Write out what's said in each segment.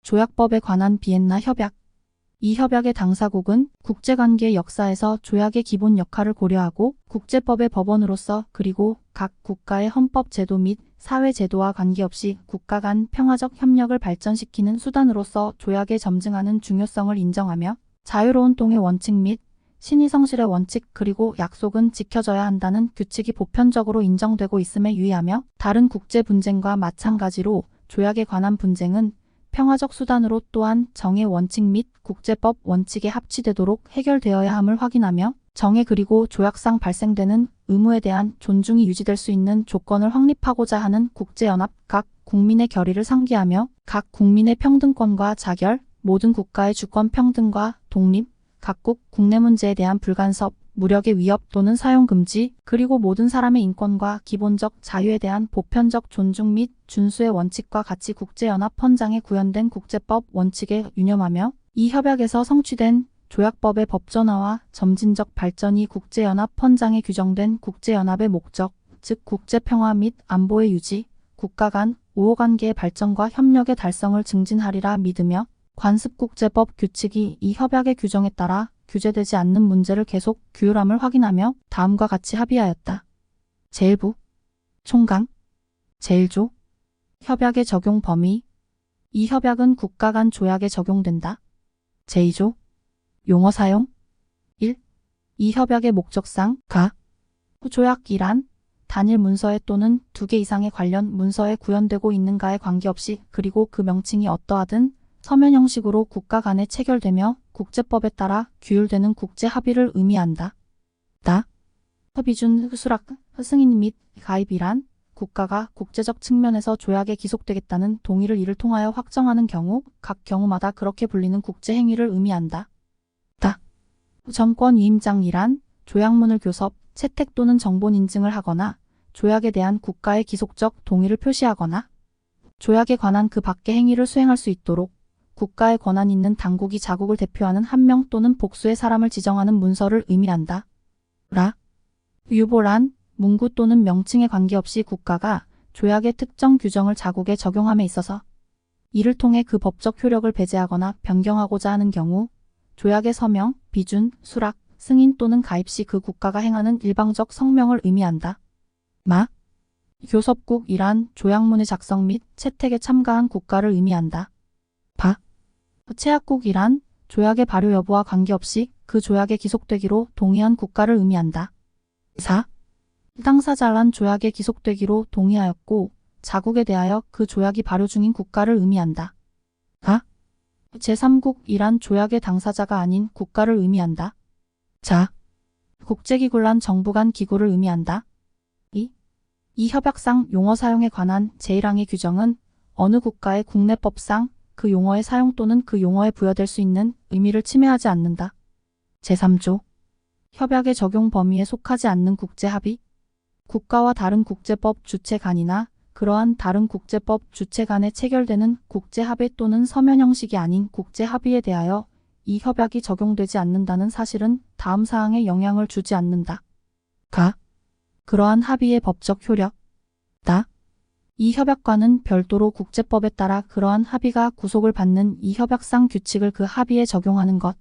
조약법에 관한 비엔나 협약. 이 협약의 당사국은 국제관계의 역사에서 조약의 기본 역할을 고려하고 국제법의 법원으로서 그리고 각 국가의 헌법 제도 및 사회 제도와 관계없이 국가 간 평화적 협력을 발전시키는 수단으로서 조약에 점증하는 중요성을 인정하며 자유로운 통의 원칙 및 신의 성실의 원칙 그리고 약속은 지켜져야 한다는 규칙이 보편적으로 인정되고 있음에 유의하며 다른 국제 분쟁과 마찬가지로 조약에 관한 분쟁은 평화적 수단으로 또한 정의 원칙 및 국제법 원칙에 합치되도록 해결되어야 함을 확인하며 정의 그리고 조약상 발생되는 의무에 대한 존중이 유지될 수 있는 조건을 확립하고자 하는 국제연합 각 국민의 결의를 상기하며 각 국민의 평등권과 자결, 모든 국가의 주권 평등과 독립, 각국 국내 문제에 대한 불간섭, 무력의 위협 또는 사용 금지, 그리고 모든 사람의 인권과 기본적 자유에 대한 보편적 존중 및 준수의 원칙과 같이 국제연합 헌장에 구현된 국제법 원칙에 유념하며 이 협약에서 성취된 조약법의 법전화와 점진적 발전이 국제연합 헌장에 규정된 국제연합의 목적, 즉 국제평화 및 안보의 유지, 국가 간 우호관계의 발전과 협력의 달성을 증진하리라 믿으며 관습국제법 규칙이 이 협약의 규정에 따라 규제되지 않는 문제를 계속 규율함을 확인하며 다음과 같이 합의하였다. 제1부 총강 제1조 협약의 적용 범위. 이 협약은 국가 간 조약에 적용된다. 제2조 용어 사용. 1. 이 협약의 목적상 가 조약이란 단일 문서에 또는 2개 이상의 관련 문서에 구현되고 있는가에 관계없이 그리고 그 명칭이 어떠하든 서면 형식으로 국가 간에 체결되며 국제법에 따라 규율되는 국제 합의를 의미한다. 협의준 수락 승인 및 가입이란 국가가 국제적 측면에서 조약에 기속되겠다는 동의를 이를 통하여 확정하는 경우 각 경우마다 그렇게 불리는 국제 행위를 의미한다. 정권 위임장이란 조약문을 교섭, 채택 또는 정본 인증을 하거나 조약에 대한 국가의 기속적 동의를 표시하거나 조약에 관한 그 밖의 행위를 수행할 수 있도록 국가의 권한 있는 당국이 자국을 대표하는 한 명 또는 복수의 사람을 지정하는 문서를 의미한다. 유보란 문구 또는 명칭에 관계없이 국가가 조약의 특정 규정을 자국에 적용함에 있어서 이를 통해 그 법적 효력을 배제하거나 변경하고자 하는 경우 조약의 서명, 비준, 수락, 승인 또는 가입 시 그 국가가 행하는 일방적 성명을 의미한다. 교섭국이란 조약문의 작성 및 채택에 참가한 국가를 의미한다. 체약국이란 조약의 발효 여부와 관계없이 그 조약에 기속되기로 동의한 국가를 의미한다. 당사자란 조약에 기속되기로 동의하였고 자국에 대하여 그 조약이 발효 중인 국가를 의미한다. 제3국이란 조약의 당사자가 아닌 국가를 의미한다. 국제기구란 정부 간 기구를 의미한다. 이 협약상 용어 사용에 관한 제1항의 규정은 어느 국가의 국내법상 그 용어의 사용 또는 그 용어에 부여될 수 있는 의미를 침해하지 않는다. 제3조 협약의 적용 범위에 속하지 않는 국제합의. 국가와 다른 국제법 주체 간이나 그러한 다른 국제법 주체 간에 체결되는 국제합의 또는 서면 형식이 아닌 국제합의에 대하여 이 협약이 적용되지 않는다는 사실은 다음 사항에 영향을 주지 않는다. 그러한 합의의 법적 효력. 이 협약과는 별도로 국제법에 따라 그러한 합의가 구속을 받는 이 협약상 규칙을 그 합의에 적용하는 것.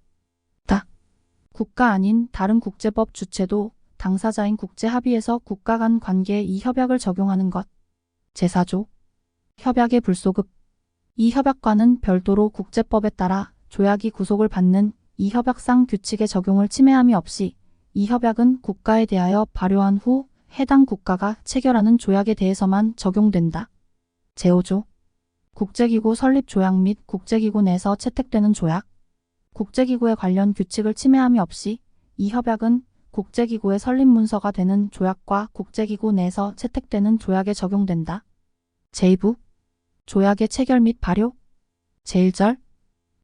국가 아닌 다른 국제법 주체도 당사자인 국제합의에서 국가 간 관계에 이 협약을 적용하는 것. 제4조 협약의 불소급. 이 협약과는 별도로 국제법에 따라 조약이 구속을 받는 이 협약상 규칙의 적용을 침해함이 없이 이 협약은 국가에 대하여 발효한 후 해당 국가가 체결하는 조약에 대해서만 적용된다. 제5조 국제기구 설립 조약 및 국제기구 내에서 채택되는 조약. 국제기구의 관련 규칙을 침해함이 없이 이 협약은 국제기구의 설립 문서가 되는 조약과 국제기구 내에서 채택되는 조약에 적용된다. 제2부 조약의 체결 및 발효. 제1절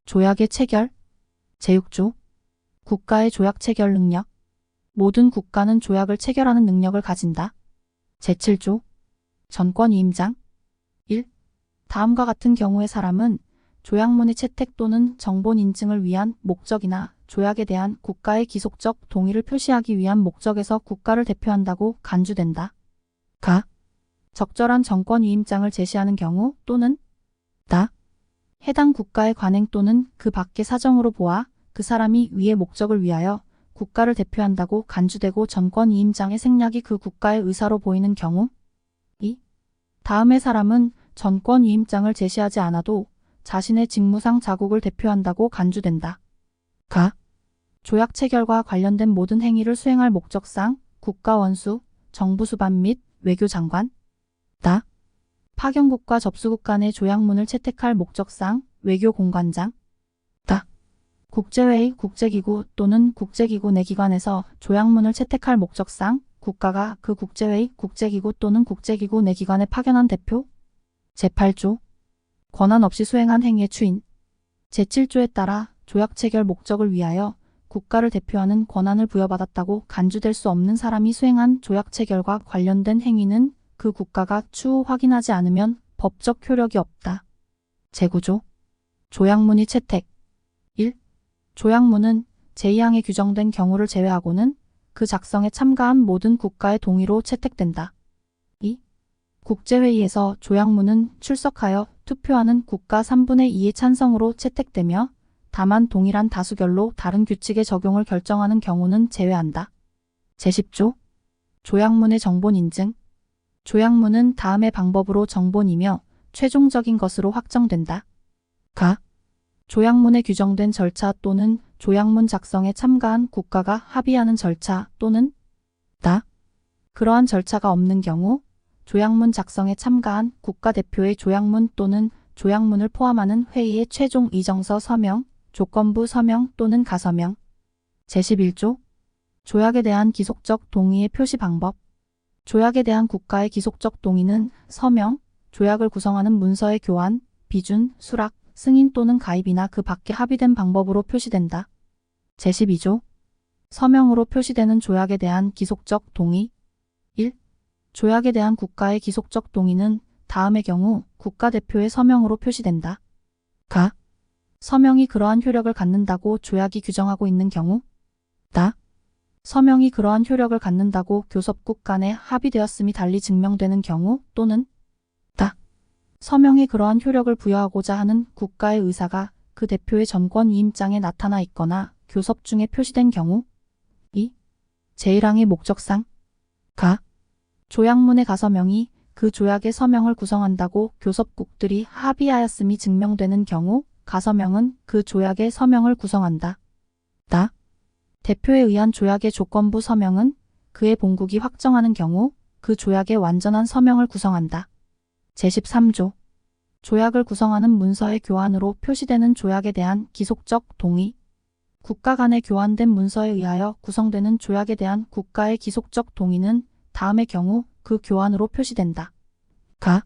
조약의 체결. 제6조 국가의 조약 체결 능력. 모든 국가는 조약을 체결하는 능력을 가진다. 제7조 전권 위임장. 1. 다음과 같은 경우의 사람은 조약문의 채택 또는 정본 인증을 위한 목적이나 조약에 대한 국가의 기속적 동의를 표시하기 위한 목적에서 국가를 대표한다고 간주된다. 적절한 전권 위임장을 제시하는 경우 또는 해당 국가의 관행 또는 그 밖의 사정으로 보아 그 사람이 위의 목적을 위하여 국가를 대표한다고 간주되고 전권이임장의 생략이 그 국가의 의사로 보이는 경우. 2. 다음의 사람은 전권이임장을 제시하지 않아도 자신의 직무상 자국을 대표한다고 간주된다. 가. 조약 체결과 관련된 모든 행위를 수행할 목적상 국가원수, 정부수반 및 외교장관. 다. 파견국과 접수국 간의 조약문을 채택할 목적상 외교공관장. 다. 국제회의, 국제기구 또는 국제기구 내 기관에서 조약문을 채택할 목적상 국가가 그 국제회의, 국제기구 또는 국제기구 내 기관에 파견한 대표. 제8조. 권한 없이 수행한 행위의 추인. 제7조에 따라 조약 체결 목적을 위하여 국가를 대표하는 권한을 부여받았다고 간주될 수 없는 사람이 수행한 조약 체결과 관련된 행위는 그 국가가 추후 확인하지 않으면 법적 효력이 없다. 제9조. 조약문의 채택. 1. 조약문은 제2항에 규정된 경우를 제외하고는 그 작성에 참가한 모든 국가의 동의로 채택된다. 2. 국제회의에서 조약문은 출석하여 투표하는 국가 3분의 2의 찬성으로 채택되며 다만 동일한 다수결로 다른 규칙의 적용을 결정하는 경우는 제외한다. 제10조. 조약문의 정본 인증. 조약문은 다음의 방법으로 정본이며 최종적인 것으로 확정된다. 가. 조약문에 규정된 절차 또는 조약문 작성에 참가한 국가가 합의하는 절차 또는 다. 그러한 절차가 없는 경우 조약문 작성에 참가한 국가대표의 조약문 또는 조약문을 포함하는 회의의 최종 이정서 서명, 조건부 서명 또는 가서명. 제11조. 조약에 대한 기속적 동의의 표시 방법. 조약에 대한 국가의 기속적 동의는 서명, 조약을 구성하는 문서의 교환, 비준, 수락, 승인 또는 가입이나 그 밖에 합의된 방법으로 표시된다. 제12조. 서명으로 표시되는 조약에 대한 기속적 동의. 1. 조약에 대한 국가의 기속적 동의는 다음의 경우 국가대표의 서명으로 표시된다. 가. 서명이 그러한 효력을 갖는다고 조약이 규정하고 있는 경우. 다. 서명이 그러한 효력을 갖는다고 교섭국 간에 합의되었음이 달리 증명되는 경우 또는 다. 서명에 그러한 효력을 부여하고자 하는 국가의 의사가 그 대표의 전권위임장에 나타나 있거나 교섭 중에 표시된 경우. 2. 제1항의 목적상. 가. 조약문의 가서명이 그 조약의 서명을 구성한다고 교섭국들이 합의하였음이 증명되는 경우 가서명은 그 조약의 서명을 구성한다. 다. 대표에 의한 조약의 조건부 서명은 그의 본국이 확정하는 경우 그 조약의 완전한 서명을 구성한다. 제13조. 조약을 구성하는 문서의 교환으로 표시되는 조약에 대한 기속적 동의. 국가 간에 교환된 문서에 의하여 구성되는 조약에 대한 국가의 기속적 동의는 다음의 경우 그 교환으로 표시된다. 가.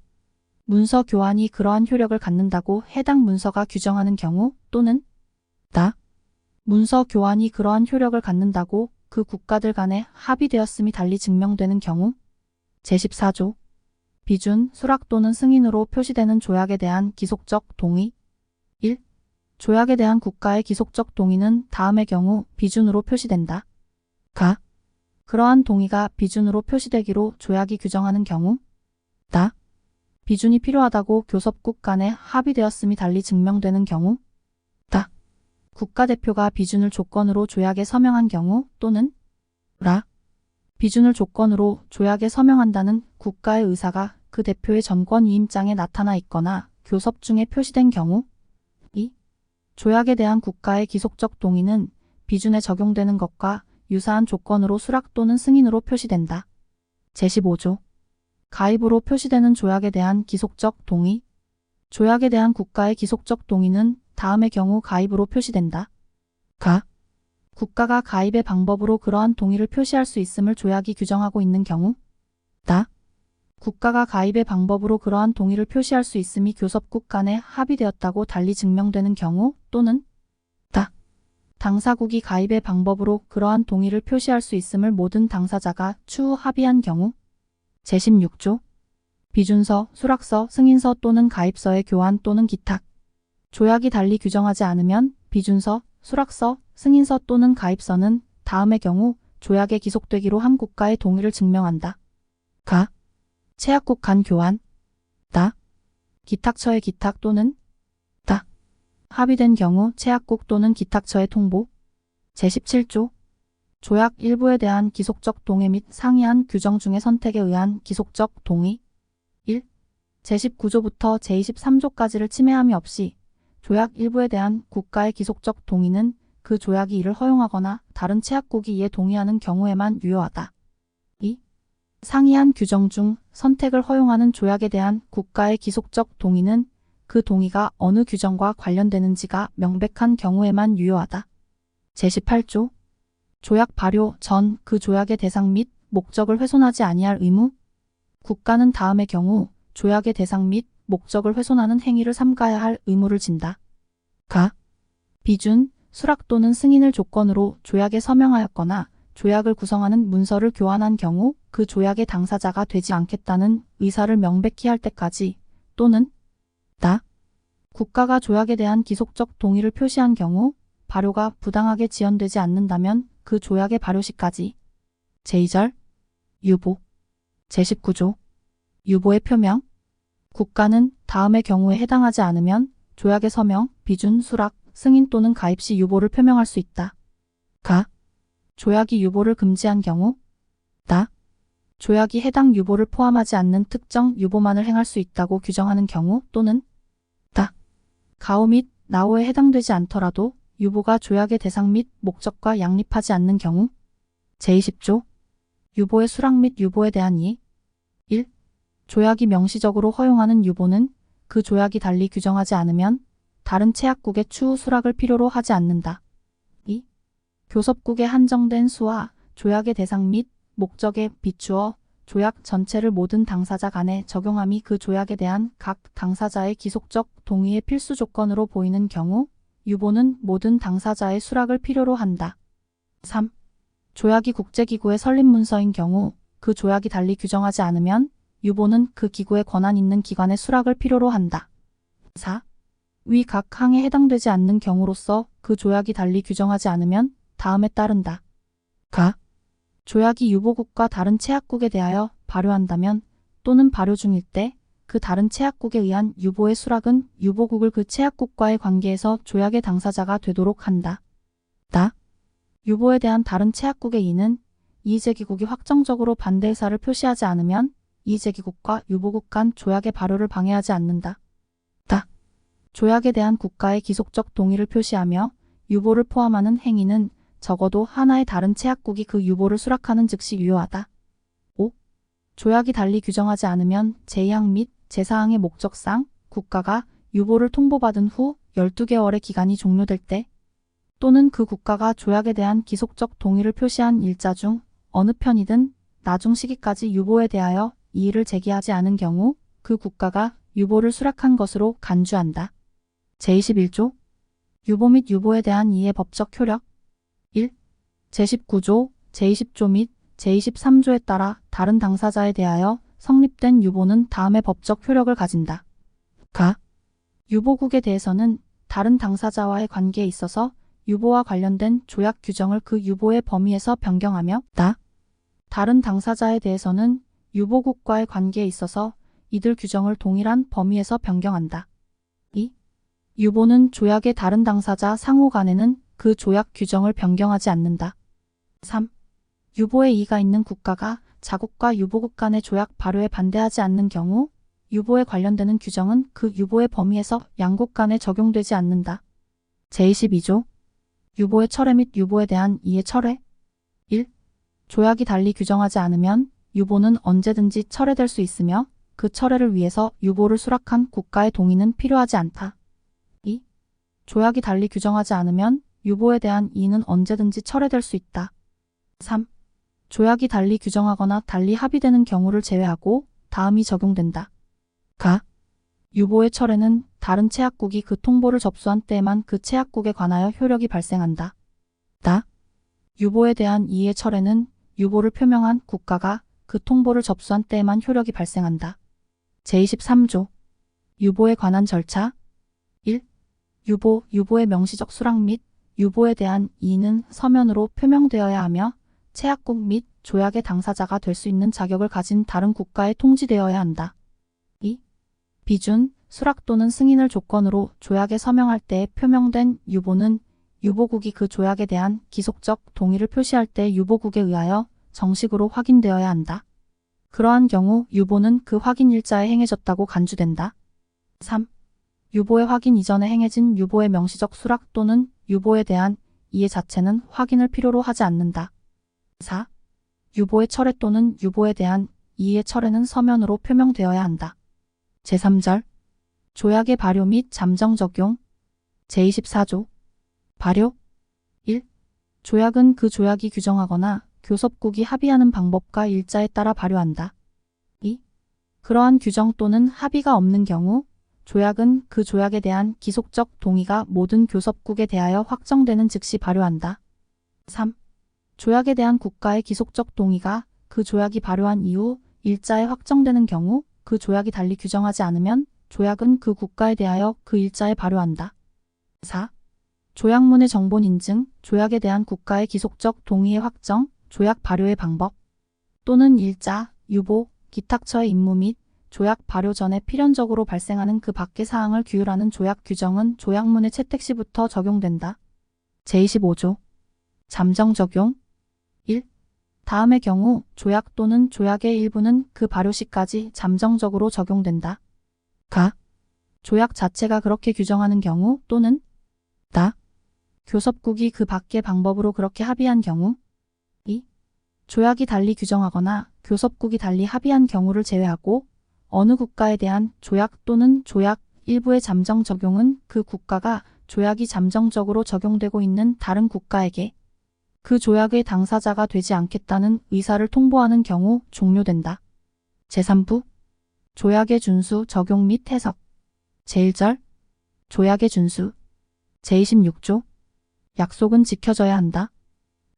문서 교환이 그러한 효력을 갖는다고 해당 문서가 규정하는 경우 또는 다. 문서 교환이 그러한 효력을 갖는다고 그 국가들 간에 합의되었음이 달리 증명되는 경우. 제14조. 비준, 수락 또는 승인으로 표시되는 조약에 대한 기속적 동의. 1. 조약에 대한 국가의 기속적 동의는 다음의 경우 비준으로 표시된다. 가. 그러한 동의가 비준으로 표시되기로 조약이 규정하는 경우. 다. 비준이 필요하다고 교섭국 간에 합의되었음이 달리 증명되는 경우. 다. 국가대표가 비준을 조건으로 조약에 서명한 경우 또는 라. 비준을 조건으로 조약에 서명한다는 국가의 의사가 그 대표의 전권위임장에 나타나 있거나 교섭 중에 표시된 경우. 2. 조약에 대한 국가의 기속적 동의는 비준에 적용되는 것과 유사한 조건으로 수락 또는 승인으로 표시된다. 제15조. 가입으로 표시되는 조약에 대한 기속적 동의. 조약에 대한 국가의 기속적 동의는 다음의 경우 가입으로 표시된다. 가. 국가가 가입의 방법으로 그러한 동의를 표시할 수 있음을 조약이 규정하고 있는 경우. 다. 국가가 가입의 방법으로 그러한 동의를 표시할 수 있음이 교섭국 간에 합의되었다고 달리 증명되는 경우 또는 다. 당사국이 가입의 방법으로 그러한 동의를 표시할 수 있음을 모든 당사자가 추후 합의한 경우. 제16조. 비준서, 수락서, 승인서 또는 가입서의 교환 또는 기탁. 조약이 달리 규정하지 않으면 비준서, 수락서, 승인서 또는 가입서는 다음의 경우 조약에 기속되기로 한 국가의 동의를 증명한다. 가. 체약국 간 교환. 다. 기탁처의 기탁 또는 다. 합의된 경우 체약국 또는 기탁처에 통보. 제17조 조약 일부에 대한 기속적 동의 및 상이한 규정 중의 선택에 의한 기속적 동의. 1. 제19조부터 제23조까지를 침해함이 없이 조약 일부에 대한 국가의 기속적 동의는 그 조약이 이를 허용하거나 다른 체약국이 이에 동의하는 경우에만 유효하다. 2. 상이한 규정 중 선택을 허용하는 조약에 대한 국가의 기속적 동의는 그 동의가 어느 규정과 관련되는지가 명백한 경우에만 유효하다. 제18조 조약 발효 전 그 조약의 대상 및 목적을 훼손하지 아니할 의무. 국가는 다음의 경우 조약의 대상 및 목적을 훼손하는 행위를 삼가야 할 의무를 진다. 가. 비준, 수락 또는 승인을 조건으로 조약에 서명하였거나 조약을 구성하는 문서를 교환한 경우 그 조약의 당사자가 되지 않겠다는 의사를 명백히 할 때까지 또는 다. 국가가 조약에 대한 기속적 동의를 표시한 경우 발효가 부당하게 지연되지 않는다면 그 조약의 발효 시까지. 제2절 유보. 제19조 유보의 표명. 국가는 다음의 경우에 해당하지 않으면 조약의 서명, 비준, 수락, 승인 또는 가입 시 유보를 표명할 수 있다. 가. 조약이 유보를 금지한 경우. 다. 조약이 해당 유보를 포함하지 않는 특정 유보만을 행할 수 있다고 규정하는 경우 또는 다. 가오 및 나오에 해당되지 않더라도 유보가 조약의 대상 및 목적과 양립하지 않는 경우. 제20조 유보의 수락 및 유보에 대한 이의. 1. 조약이 명시적으로 허용하는 유보는 그 조약이 달리 규정하지 않으면 다른 체약국의 추후 수락을 필요로 하지 않는다. 2. 교섭국의 한정된 수와 조약의 대상 및 목적에 비추어 조약 전체를 모든 당사자 간에 적용함이 그 조약에 대한 각 당사자의 기속적 동의의 필수 조건으로 보이는 경우 유보는 모든 당사자의 수락을 필요로 한다. 3. 조약이 국제기구의 설립 문서인 경우 그 조약이 달리 규정하지 않으면 유보는 그 기구의 권한 있는 기관의 수락을 필요로 한다. 4. 위 각 항에 해당되지 않는 경우로서 그 조약이 달리 규정하지 않으면 다음에 따른다. 가. 조약이 유보국과 다른 체약국에 대하여 발효한다면 또는 발효 중일 때 그 다른 체약국에 의한 유보의 수락은 유보국을 그 체약국과의 관계에서 조약의 당사자가 되도록 한다. 다. 유보에 대한 다른 체약국의 이의는 이의제기국이 확정적으로 반대 의사를 표시하지 않으면 이의제기국과 유보국 간 조약의 발효를 방해하지 않는다. 다. 조약에 대한 국가의 기속적 동의를 표시하며 유보를 포함하는 행위는 적어도 하나의 다른 체약국이 그 유보를 수락하는 즉시 유효하다. 5. 조약이 달리 규정하지 않으면 제2항 및 제4항의 목적상 국가가 유보를 통보받은 후 12개월의 기간이 종료될 때 또는 그 국가가 조약에 대한 기속적 동의를 표시한 일자 중 어느 편이든 나중 시기까지 유보에 대하여 이의를 제기하지 않은 경우 그 국가가 유보를 수락한 것으로 간주한다. 제21조 유보 및 유보에 대한 이의 법적 효력. 1. 제19조, 제20조 및 제23조에 따라 다른 당사자에 대하여 성립된 유보는 다음의 법적 효력을 가진다. 가. 유보국에 대해서는 다른 당사자와의 관계에 있어서 유보와 관련된 조약 규정을 그 유보의 범위에서 변경하며 다. 다른 당사자에 대해서는 유보국과의 관계에 있어서 이들 규정을 동일한 범위에서 변경한다. 2. 유보는 조약의 다른 당사자 상호 간에는 그 조약 규정을 변경하지 않는다. 3. 유보에 이의가 있는 국가가 자국과 유보국 간의 조약 발효에 반대하지 않는 경우 유보에 관련되는 규정은 그 유보의 범위에서 양국 간에 적용되지 않는다. 제22조 유보의 철회 및 유보에 대한 이의 철회. 1. 조약이 달리 규정하지 않으면 유보는 언제든지 철회될 수 있으며 그 철회를 위해서 유보를 수락한 국가의 동의는 필요하지 않다. 2. 조약이 달리 규정하지 않으면 유보에 대한 이의는 언제든지 철회될 수 있다. 3. 조약이 달리 규정하거나 달리 합의되는 경우를 제외하고 다음이 적용된다. 가. 유보의 철회는 다른 체약국이 그 통보를 접수한 때에만 그 체약국에 관하여 효력이 발생한다. 다. 유보에 대한 이의의 철회는 유보를 표명한 국가가 그 통보를 접수한 때에만 효력이 발생한다. 제23조 유보에 관한 절차. 1. 유보의 명시적 수락 및 유보에 대한 이의는 서면으로 표명되어야 하며 체약국 및 조약의 당사자가 될 수 있는 자격을 가진 다른 국가에 통지되어야 한다. 2. 비준, 수락 또는 승인을 조건으로 조약에 서명할 때 표명된 유보는 유보국이 그 조약에 대한 기속적 동의를 표시할 때 유보국에 의하여 정식으로 확인되어야 한다. 그러한 경우 유보는 그 확인 일자에 행해졌다고 간주된다. 3. 유보의 확인 이전에 행해진 유보의 명시적 수락 또는 유보에 대한 이해 자체는 확인을 필요로 하지 않는다. 4. 유보의 철회 또는 유보에 대한 이의의 철회는 서면으로 표명되어야 한다. 제3절 조약의 발효 및 잠정 적용 제24조 발효 1. 조약은 그 조약이 규정하거나 교섭국이 합의하는 방법과 일자에 따라 발효한다. 2. 그러한 규정 또는 합의가 없는 경우 조약은 그 조약에 대한 기속적 동의가 모든 교섭국에 대하여 확정되는 즉시 발효한다. 3. 조약에 대한 국가의 기속적 동의가 그 조약이 발효한 이후 일자에 확정되는 경우 그 조약이 달리 규정하지 않으면 조약은 그 국가에 대하여 그 일자에 발효한다. 4. 조약문의 정본 인증, 조약에 대한 국가의 기속적 동의의 확정, 조약 발효의 방법 또는 일자, 유보, 기탁처의 임무 및 조약 발효 전에 필연적으로 발생하는 그 밖의 사항을 규율하는 조약 규정은 조약문의 채택 시부터 적용된다. 제25조 잠정 적용 1. 다음의 경우 조약 또는 조약의 일부는 그 발효 시까지 잠정적으로 적용된다. 가. 조약 자체가 그렇게 규정하는 경우 또는 다. 교섭국이 그 밖의 방법으로 그렇게 합의한 경우 2. 조약이 달리 규정하거나 교섭국이 달리 합의한 경우를 제외하고 어느 국가에 대한 조약 또는 조약 일부의 잠정 적용은 그 국가가 조약이 잠정적으로 적용되고 있는 다른 국가에게 그 조약의 당사자가 되지 않겠다는 의사를 통보하는 경우 종료된다. 제3부 조약의 준수, 적용 및 해석 제1절 조약의 준수 제26조 약속은 지켜져야 한다.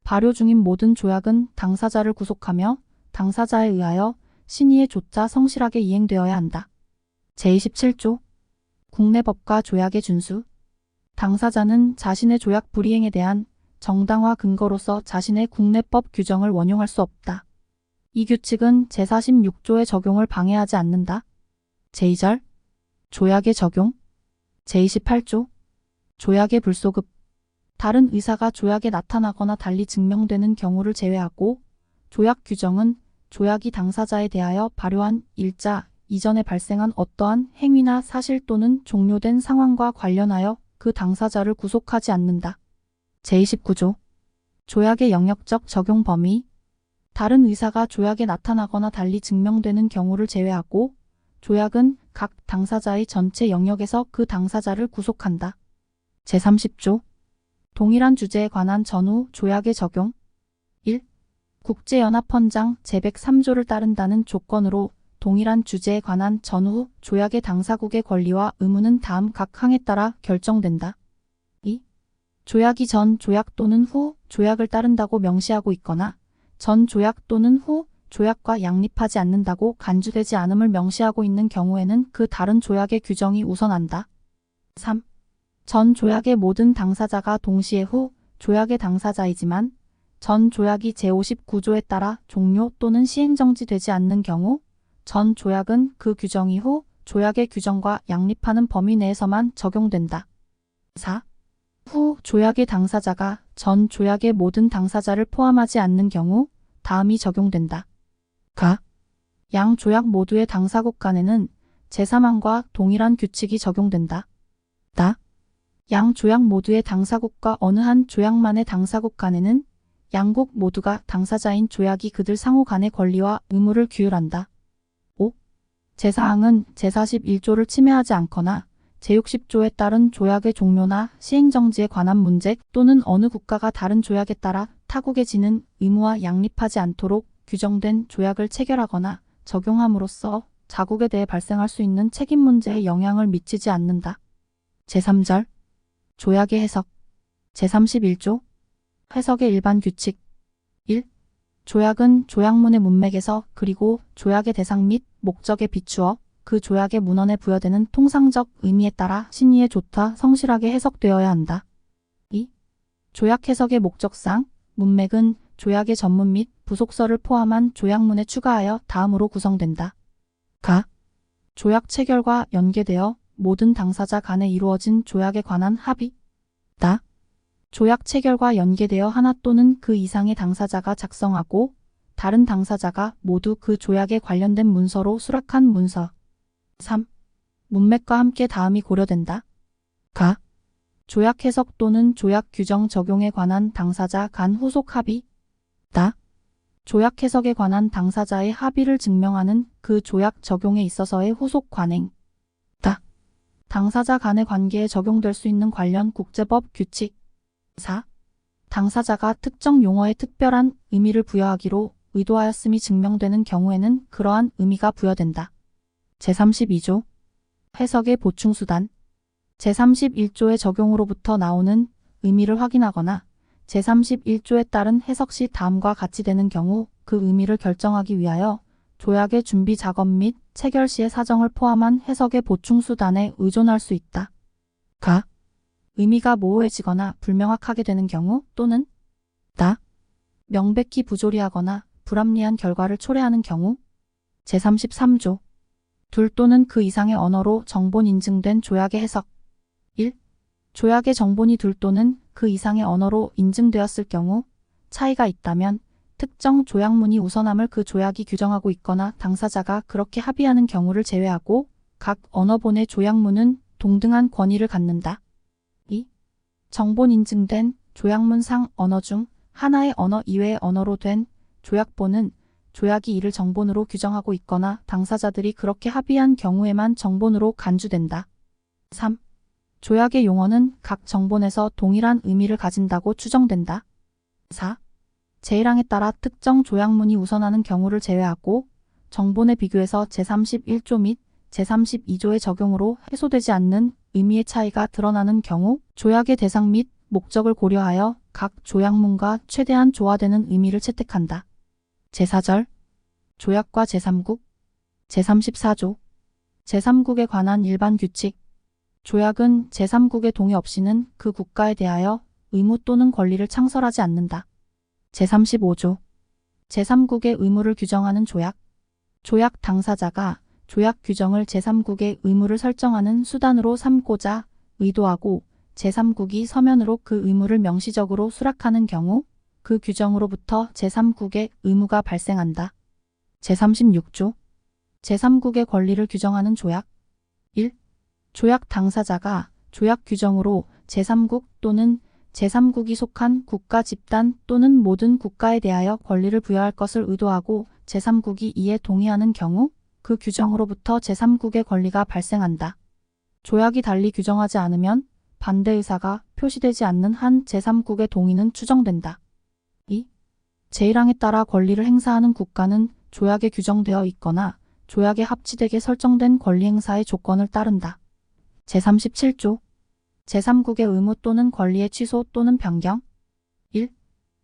발효 중인 모든 조약은 당사자를 구속하며 당사자에 의하여 신의의 조차 성실하게 이행되어야 한다. 제27조 국내법과 조약의 준수 당사자는 자신의 조약 불이행에 대한 정당화 근거로서 자신의 국내법 규정을 원용할 수 없다. 이 규칙은 제46조의 적용을 방해하지 않는다. 제2절 조약의 적용 제28조 조약의 불소급 다른 의사가 조약에 나타나거나 달리 증명되는 경우를 제외하고 조약 규정은 조약이 당사자에 대하여 발효한 일자 이전에 발생한 어떠한 행위나 사실 또는 종료된 상황과 관련하여 그 당사자를 구속하지 않는다. 제29조 조약의 영역적 적용 범위 다른 의사가 조약에 나타나거나 달리 증명되는 경우를 제외하고 조약은 각 당사자의 전체 영역에서 그 당사자를 구속한다. 제30조 동일한 주제에 관한 전후 조약의 적용 1. 국제연합헌장 제103조를 따른다는 조건으로 동일한 주제에 관한 전후 조약의 당사국의 권리와 의무는 다음 각 항에 따라 결정된다. 2. 조약이 전 조약 또는 후 조약을 따른다고 명시하고 있거나 전 조약 또는 후 조약과 양립하지 않는다고 간주되지 않음을 명시하고 있는 경우에는 그 다른 조약의 규정이 우선한다. 3. 전 조약의 모든 당사자가 동시에 후 조약의 당사자이지만 전 조약이 제59조에 따라 종료 또는 시행정지되지 않는 경우 전 조약은 그 규정이 후 조약의 규정과 양립하는 범위 내에서만 적용된다. 4. 후 조약의 당사자가 전 조약의 모든 당사자를 포함하지 않는 경우 다음이 적용된다. 가. 양 조약 모두의 당사국 간에는 제3항과 동일한 규칙이 적용된다. 다. 양 조약 모두의 당사국과 어느 한 조약만의 당사국 간에는 양국 모두가 당사자인 조약이 그들 상호 간의 권리와 의무를 규율한다. 5. 제4항은 제41조를 침해하지 않거나 제60조에 따른 조약의 종료나 시행정지에 관한 문제 또는 어느 국가가 다른 조약에 따라 타국에 지는 의무와 양립하지 않도록 규정된 조약을 체결하거나 적용함으로써 자국에 대해 발생할 수 있는 책임 문제에 영향을 미치지 않는다. 제3절 조약의 해석 제31조 해석의 일반 규칙 1. 조약은 조약문의 문맥에서 그리고 조약의 대상 및 목적에 비추어 그 조약의 문헌에 부여되는 통상적 의미에 따라 신의에 좋다 성실하게 해석되어야 한다. 2. 조약 해석의 목적상 문맥은 조약의 전문 및 부속서를 포함한 조약문에 추가하여 다음으로 구성된다. 가. 조약 체결과 연계되어 모든 당사자 간에 이루어진 조약에 관한 합의다. 조약 체결과 연계되어 하나 또는 그 이상의 당사자가 작성하고 다른 당사자가 모두 그 조약에 관련된 문서로 수락한 문서. 3. 문맥과 함께 다음이 고려된다. 가. 조약 해석 또는 조약 규정 적용에 관한 당사자 간 후속 합의다. 조약 해석에 관한 당사자의 합의를 증명하는 그 조약 적용에 있어서의 후속 관행다. 당사자 간의 관계에 적용될 수 있는 관련 국제법 규칙. 4. 당사자가 특정 용어에 특별한 의미를 부여하기로 의도하였음이 증명되는 경우에는 그러한 의미가 부여된다. 제32조 해석의 보충수단. 제31조의 적용으로부터 나오는 의미를 확인하거나 제31조에 따른 해석 시 다음과 같이 되는 경우 그 의미를 결정하기 위하여 조약의 준비 작업 및 체결 시의 사정을 포함한 해석의 보충수단에 의존할 수 있다. 가. 의미가 모호해지거나 불명확하게 되는 경우 또는 다. 명백히 부조리하거나 불합리한 결과를 초래하는 경우. 제33조 둘 또는 그 이상의 언어로 정본 인증된 조약의 해석. 1. 조약의 정본이 둘 또는 그 이상의 언어로 인증되었을 경우 차이가 있다면 특정 조약문이 우선함을 그 조약이 규정하고 있거나 당사자가 그렇게 합의하는 경우를 제외하고 각 언어본의 조약문은 동등한 권위를 갖는다. 2. 정본 인증된 조약문상 언어 중 하나의 언어 이외의 언어로 된 조약본은 조약이 이를 정본으로 규정하고 있거나 당사자들이 그렇게 합의한 경우에만 정본으로 간주된다. 3. 조약의 용어는 각 정본에서 동일한 의미를 가진다고 추정된다. 4. 제1항에 따라 특정 조약문이 우선하는 경우를 제외하고 정본에 비교해서 제31조 및 제32조의 적용으로 해소되지 않는 의미의 차이가 드러나는 경우 조약의 대상 및 목적을 고려하여 각 조약문과 최대한 조화되는 의미를 채택한다. 제4절 조약과 제3국 제34조 제3국에 관한 일반 규칙. 조약은 제3국의 동의 없이는 그 국가에 대하여 의무 또는 권리를 창설하지 않는다. 제35조 제3국의 의무를 규정하는 조약. 조약 당사자가 조약 규정을 제3국의 의무를 설정하는 수단으로 삼고자 의도하고 제3국이 서면으로 그 의무를 명시적으로 수락하는 경우 그 규정으로부터 제3국의 의무가 발생한다. 제36조 제3국의 권리를 규정하는 조약. 1. 조약 당사자가 조약 규정으로 제3국 또는 제3국이 속한 국가 집단 또는 모든 국가에 대하여 권리를 부여할 것을 의도하고 제3국이 이에 동의하는 경우 그 규정으로부터 제3국의 권리가 발생한다. 조약이 달리 규정하지 않으면 반대 의사가 표시되지 않는 한 제3국의 동의는 추정된다. 2. 제1항에 따라 권리를 행사하는 국가는 조약에 규정되어 있거나 조약에 합치되게 설정된 권리 행사의 조건을 따른다. 제37조 제3국의 의무 또는 권리의 취소 또는 변경. 1.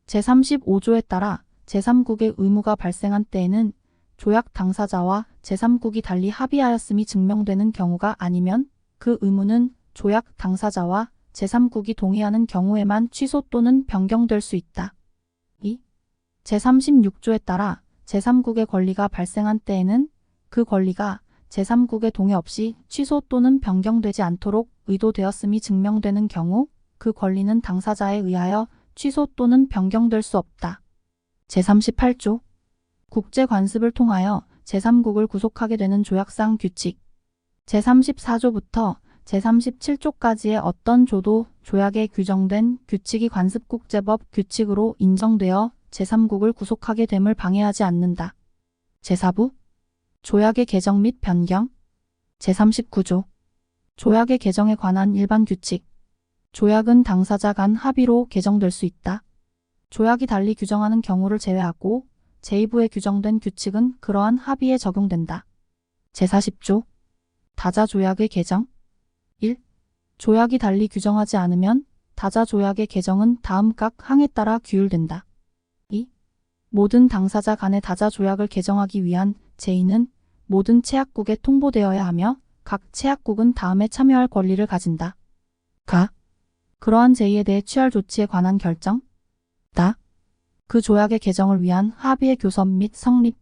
제35조에 따라 제3국의 의무가 발생한 때에는 조약 당사자와 제3국이 달리 합의하였음이 증명되는 경우가 아니면 그 의무는 조약 당사자와 제3국이 동의하는 경우에만 취소 또는 변경될 수 있다. 2. 제36조에 따라 제3국의 권리가 발생한 때에는 그 권리가 제3국의 동의 없이 취소 또는 변경되지 않도록 의도되었음이 증명되는 경우 그 권리는 당사자에 의하여 취소 또는 변경될 수 없다. 제38조 국제관습을 통하여 제3국을 구속하게 되는 조약상 규칙. 제34조부터 제37조까지의 어떤 조도 조약에 규정된 규칙이 관습국제법 규칙으로 인정되어 제3국을 구속하게 됨을 방해하지 않는다. 제4부 조약의 개정 및 변경. 제39조 조약의 개정에 관한 일반 규칙. 조약은 당사자 간 합의로 개정될 수 있다. 조약이 달리 규정하는 경우를 제외하고 제2부에 규정된 규칙은 그러한 합의에 적용된다. 제40조 다자조약의 개정. 1. 조약이 달리 규정하지 않으면 다자조약의 개정은 다음 각 항에 따라 규율된다. 2. 모든 당사자 간의 다자조약을 개정하기 위한 제의는 모든 체약국에 통보되어야 하며 각 체약국은 다음에 참여할 권리를 가진다. 가. 그러한 제의에 대해 취할 조치에 관한 결정. 다. 그 조약의 개정을 위한 합의의 교섭 및 성립.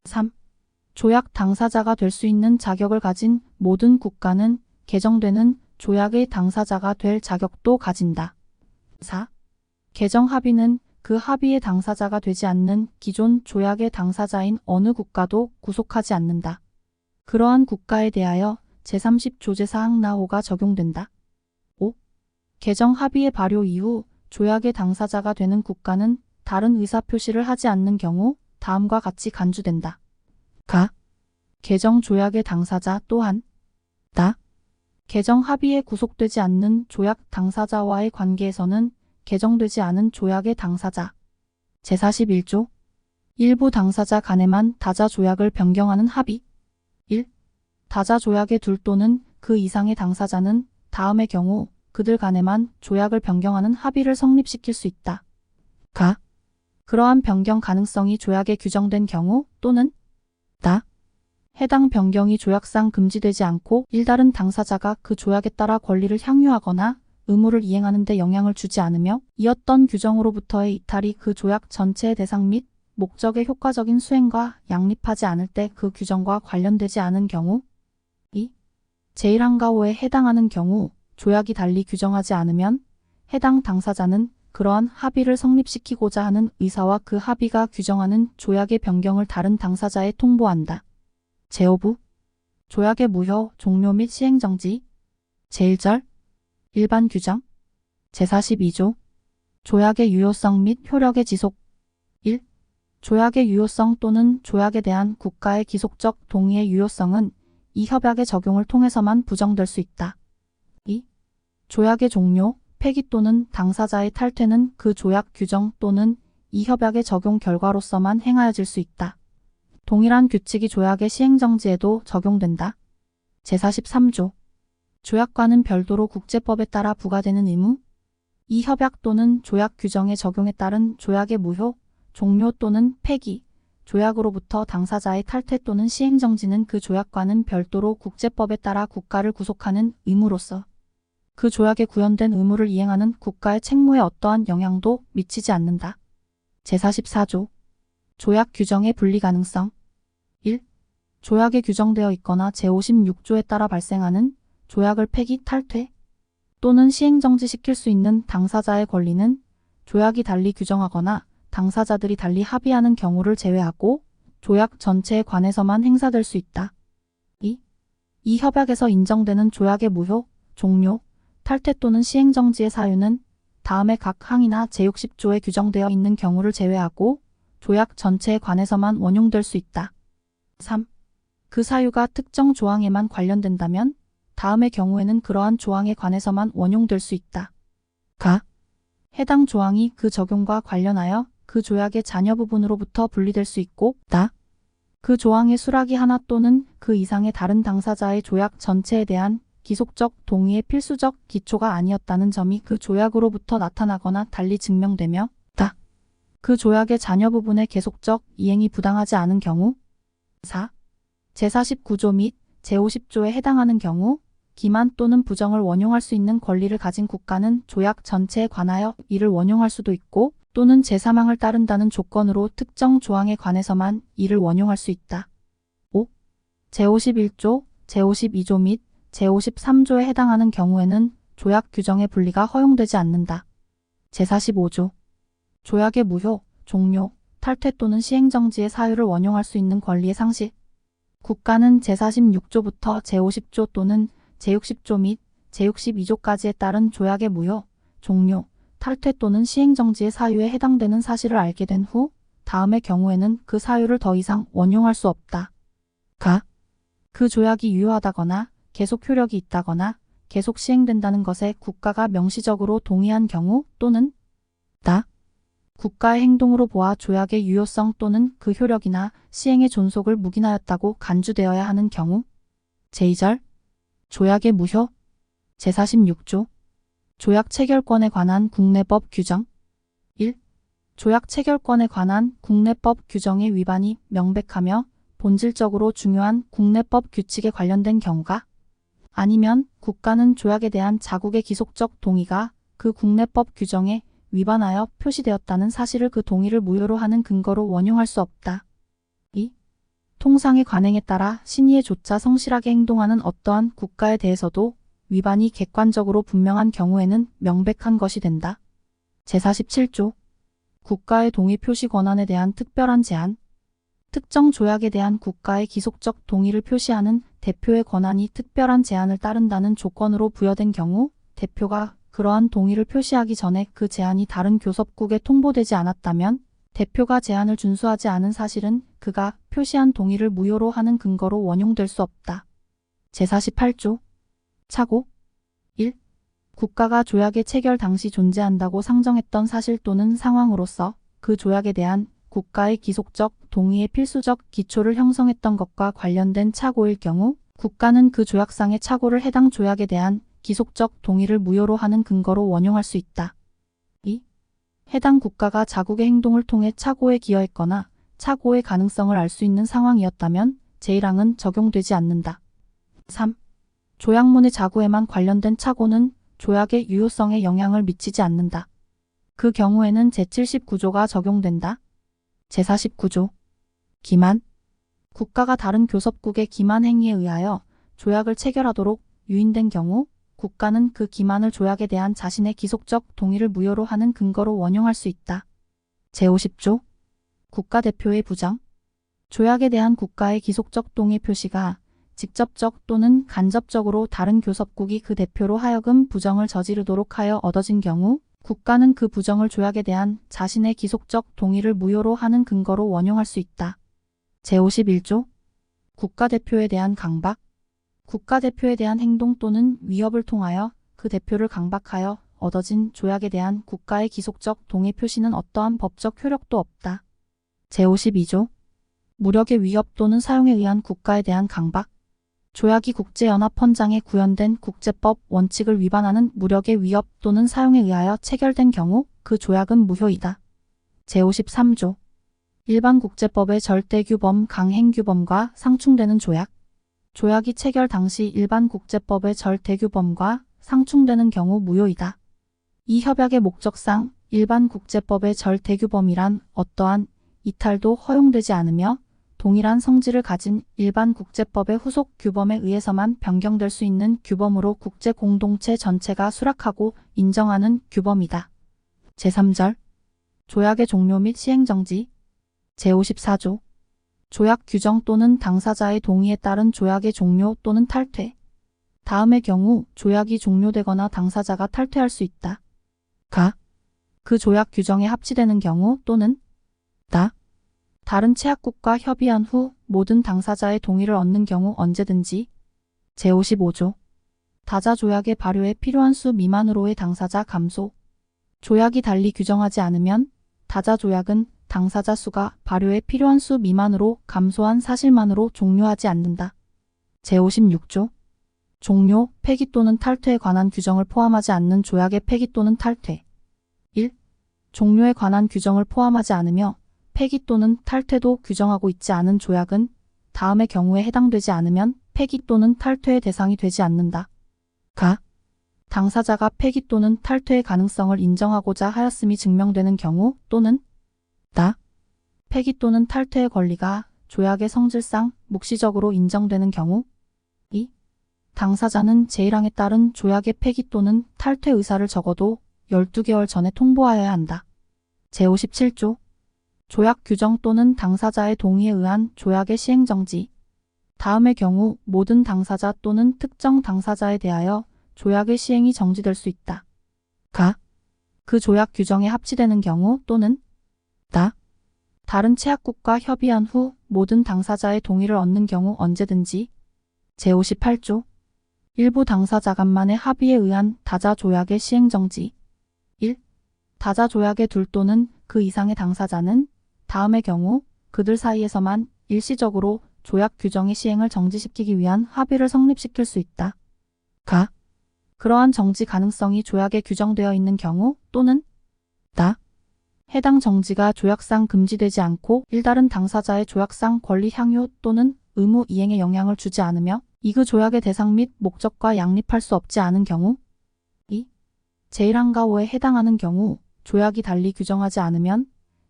3. 조약 당사자가 될 수 있는 자격을 가진 모든 국가는 개정되는 조약의 당사자가 될 자격도 가진다. 4. 개정 합의는 그 합의의 당사자가 되지 않는 기존 조약의 당사자인 어느 국가도 구속하지 않는다. 그러한 국가에 대하여 제30조제사항 나5가 적용된다. 5. 개정 합의의 발효 이후 조약의 당사자가 되는 국가는 다른 의사표시를 하지 않는 경우 다음과 같이 간주된다. 가. 개정 조약의 당사자 또한 다. 개정 합의에 구속되지 않는 조약 당사자와의 관계에서는 개정되지 않은 조약의 당사자. 제41조. 일부 당사자 간에만 다자 조약을 변경하는 합의. 1. 다자 조약의 둘 또는 그 이상의 당사자는 다음의 경우 그들 간에만 조약을 변경하는 합의를 성립시킬 수 있다. 가. 그러한 변경 가능성이 조약에 규정된 경우 또는 다. 해당 변경이 조약상 금지되지 않고 일다른 당사자가 그 조약에 따라 권리를 향유하거나 의무를 이행하는 데 영향을 주지 않으며 이었던 규정으로부터의 이탈이 그 조약 전체의 대상 및 목적의 효과적인 수행과 양립하지 않을 때 그 규정과 관련되지 않은 경우. 2. 제1항과 5에 해당하는 경우 조약이 달리 규정하지 않으면 해당 당사자는 그러한 합의를 성립시키고자 하는 의사와 그 합의가 규정하는 조약의 변경을 다른 당사자에 통보한다. 제5부. 조약의 무효, 종료 및 시행정지. 제1절. 일반 규정. 제42조. 조약의 유효성 및 효력의 지속. 1. 조약의 유효성 또는 조약에 대한 국가의 기속적 동의의 유효성은 이 협약의 적용을 통해서만 부정될 수 있다. 2. 조약의 종료, 폐기 또는 당사자의 탈퇴는 그 조약 규정 또는 이 협약의 적용 결과로서만 행하여질 수 있다. 동일한 규칙이 조약의 시행정지에도 적용된다. 제43조. 조약과는 별도로 국제법에 따라 부과되는 의무. 이 협약 또는 조약 규정의 적용에 따른 조약의 무효, 종료 또는 폐기, 조약으로부터 당사자의 탈퇴 또는 시행정지는 그 조약과는 별도로 국제법에 따라 국가를 구속하는 의무로서 그 조약에 구현된 의무를 이행하는 국가의 책무에 어떠한 영향도 미치지 않는다. 제44조. 조약 규정의 분리 가능성. 1. 조약에 규정되어 있거나 제56조에 따라 발생하는 조약을 폐기, 탈퇴 또는 시행정지시킬 수 있는 당사자의 권리는 조약이 달리 규정하거나 당사자들이 달리 합의하는 경우를 제외하고 조약 전체에 관해서만 행사될 수 있다. 2. 이 협약에서 인정되는 조약의 무효, 종료, 탈퇴 또는 시행정지의 사유는 다음의 각 항이나 제60조에 규정되어 있는 경우를 제외하고 조약 전체에 관해서만 원용될 수 있다. 3. 그 사유가 특정 조항에만 관련된다면 다음의 경우에는 그러한 조항에 관해서만 원용될 수 있다. 가. 해당 조항이 그 적용과 관련하여 그 조약의 잔여 부분으로부터 분리될 수 있고 다. 그 조항의 수락이 하나 또는 그 이상의 다른 당사자의 조약 전체에 대한 기속적 동의의 필수적 기초가 아니었다는 점이 그 조약으로부터 나타나거나 달리 증명되며 다. 그 조약의 잔여 부분의 계속적 이행이 부당하지 않은 경우. 4. 제49조 및 제50조에 해당하는 경우 기만 또는 부정을 원용할 수 있는 권리를 가진 국가는 조약 전체에 관하여 이를 원용할 수도 있고 또는 제3항을 따른다는 조건으로 특정 조항에 관해서만 이를 원용할 수 있다. 5. 제51조, 제52조 및 제53조에 해당하는 경우에는 조약 규정의 분리가 허용되지 않는다. 제45조. 조약의 무효, 종료, 탈퇴 또는 시행정지의 사유를 원용할 수 있는 권리의 상실. 국가는 제46조부터 제50조 또는 제60조 및 제62조까지에 따른 조약의 무효, 종료, 탈퇴 또는 시행정지의 사유에 해당되는 사실을 알게 된 후 다음의 경우에는 그 사유를 더 이상 원용할 수 없다. 가. 그 조약이 유효하다거나 계속 효력이 있다거나 계속 시행된다는 것에 국가가 명시적으로 동의한 경우 또는 다. 국가의 행동으로 보아 조약의 유효성 또는 그 효력이나 시행의 존속을 묵인하였다고 간주되어야 하는 경우. 제2절. 조약의 무효. 제46조. 조약 체결권에 관한 국내법 규정. 1. 조약 체결권에 관한 국내법 규정의 위반이 명백하며 본질적으로 중요한 국내법 규칙에 관련된 경우가 아니면 국가는 조약에 대한 자국의 기속적 동의가 그 국내법 규정에 위반하여 표시되었다는 사실을 그 동의를 무효로 하는 근거로 원용할 수 없다. 2. 통상의 관행에 따라 신의에 조차 성실하게 행동하는 어떠한 국가에 대해서도 위반이 객관적으로 분명한 경우에는 명백한 것이 된다. 제47조 국가의 동의 표시 권한에 대한 특별한 제한. 특정 조약에 대한 국가의 기속적 동의를 표시하는 대표의 권한이 특별한 제한을 따른다는 조건으로 부여된 경우 대표가 그러한 동의를 표시하기 전에 그 제한이 다른 교섭국에 통보되지 않았다면 대표가 제한을 준수하지 않은 사실은 그가 표시한 동의를 무효로 하는 근거로 원용될 수 없다. 제48조 착오 1. 국가가 조약의 체결 당시 존재한다고 상정했던 사실 또는 상황으로서 그 조약에 대한 국가의 기속적 동의의 필수적 기초를 형성했던 것과 관련된 착오일 경우 국가는 그 조약상의 착오를 해당 조약에 대한 기속적 동의를 무효로 하는 근거로 원용할 수 있다. 2. 해당 국가가 자국의 행동을 통해 착오에 기여했거나 착오의 가능성을 알 수 있는 상황이었다면 제1항은 적용되지 않는다. 3. 조약문의 자구에만 관련된 착오는 조약의 유효성에 영향을 미치지 않는다. 그 경우에는 제79조가 적용된다. 제49조 기만. 국가가 다른 교섭국의 기만 행위에 의하여 조약을 체결하도록 유인된 경우 국가는 그 기만을 조약에 대한 자신의 기속적 동의를 무효로 하는 근거로 원용할 수 있다. 제50조 국가대표의 부정. 조약에 대한 국가의 기속적 동의 표시가 직접적 또는 간접적으로 다른 교섭국이 그 대표로 하여금 부정을 저지르도록 하여 얻어진 경우 국가는 그 부정을 조약에 대한 자신의 기속적 동의를 무효로 하는 근거로 원용할 수 있다. 제51조 국가대표에 대한 강박. 국가대표에 대한 행동 또는 위협을 통하여 그 대표를 강박하여 얻어진 조약에 대한 국가의 기속적 동의 표시는 어떠한 법적 효력도 없다. 제52조 무력의 위협 또는 사용에 의한 국가에 대한 강박. 조약이 국제연합헌장에 구현된 국제법 원칙을 위반하는 무력의 위협 또는 사용에 의하여 체결된 경우 그 조약은 무효이다. 제53조 일반 국제법의 절대규범 강행규범과 상충되는 조약. 조약이 체결 당시 일반 국제법의 절대규범과 상충되는 경우 무효이다. 이 협약의 목적상 일반 국제법의 절대규범이란 어떠한 이탈도 허용되지 않으며 동일한 성질을 가진 일반 국제법의 후속 규범에 의해서만 변경될 수 있는 규범으로 국제공동체 전체가 수락하고 인정하는 규범이다. 제3절 조약의 종료 및 시행정지. 제54조 조약 규정 또는 당사자의 동의에 따른 조약의 종료 또는 탈퇴. 다음의 경우 조약이 종료되거나 당사자가 탈퇴할 수 있다. 가. 그 조약 규정에 합치되는 경우 또는 다. 다른 체약국과 협의한 후 모든 당사자의 동의를 얻는 경우 언제든지. 제55조 다자 조약의 발효에 필요한 수 미만으로의 당사자 감소. 조약이 달리 규정하지 않으면 다자 조약은 당사자 수가 발효에 필요한 수 미만으로 감소한 사실만으로 종료하지 않는다. 제56조 종료, 폐기 또는 탈퇴에 관한 규정을 포함하지 않는 조약의 폐기 또는 탈퇴. 1. 종료에 관한 규정을 포함하지 않으며 폐기 또는 탈퇴도 규정하고 있지 않은 조약은 다음의 경우에 해당되지 않으면 폐기 또는 탈퇴의 대상이 되지 않는다. 가. 당사자가 폐기 또는 탈퇴의 가능성을 인정하고자 하였음이 증명되는 경우 또는 다. 폐기 또는 탈퇴의 권리가 조약의 성질상 묵시적으로 인정되는 경우. 2. 당사자는 제1항에 따른 조약의 폐기 또는 탈퇴 의사를 적어도 12개월 전에 통보하여야 한다. 제57조 조약 규정 또는 당사자의 동의에 의한 조약의 시행정지. 다음의 경우 모든 당사자 또는 특정 당사자에 대하여 조약의 시행이 정지될 수 있다. 가. 그 조약 규정에 합치되는 경우 또는 다. 다른 체약국과 협의한 후 모든 당사자의 동의를 얻는 경우 언제든지. 제58조 일부 당사자 간만의 합의에 의한 다자 조약의 시행정지. 1. 다자 조약의 둘 또는 그 이상의 당사자는 다음의 경우 그들 사이에서만 일시적으로 조약 규정의 시행을 정지시키기 위한 합의를 성립시킬 수 있다. 가. 그러한 정지 가능성이 조약에 규정되어 있는 경우 또는 다. 해당 정지가 조약상 금지되지 않고 일다른 당사자의 조약상 권리 향유 또는 의무 이행에 영향을 주지 않으며 이그 조약의 대상 및 목적과 양립할 수 없지 않은 경우. 2. 제1항과 5에 해당하는 경우 조약이 달리 규정하지 않으면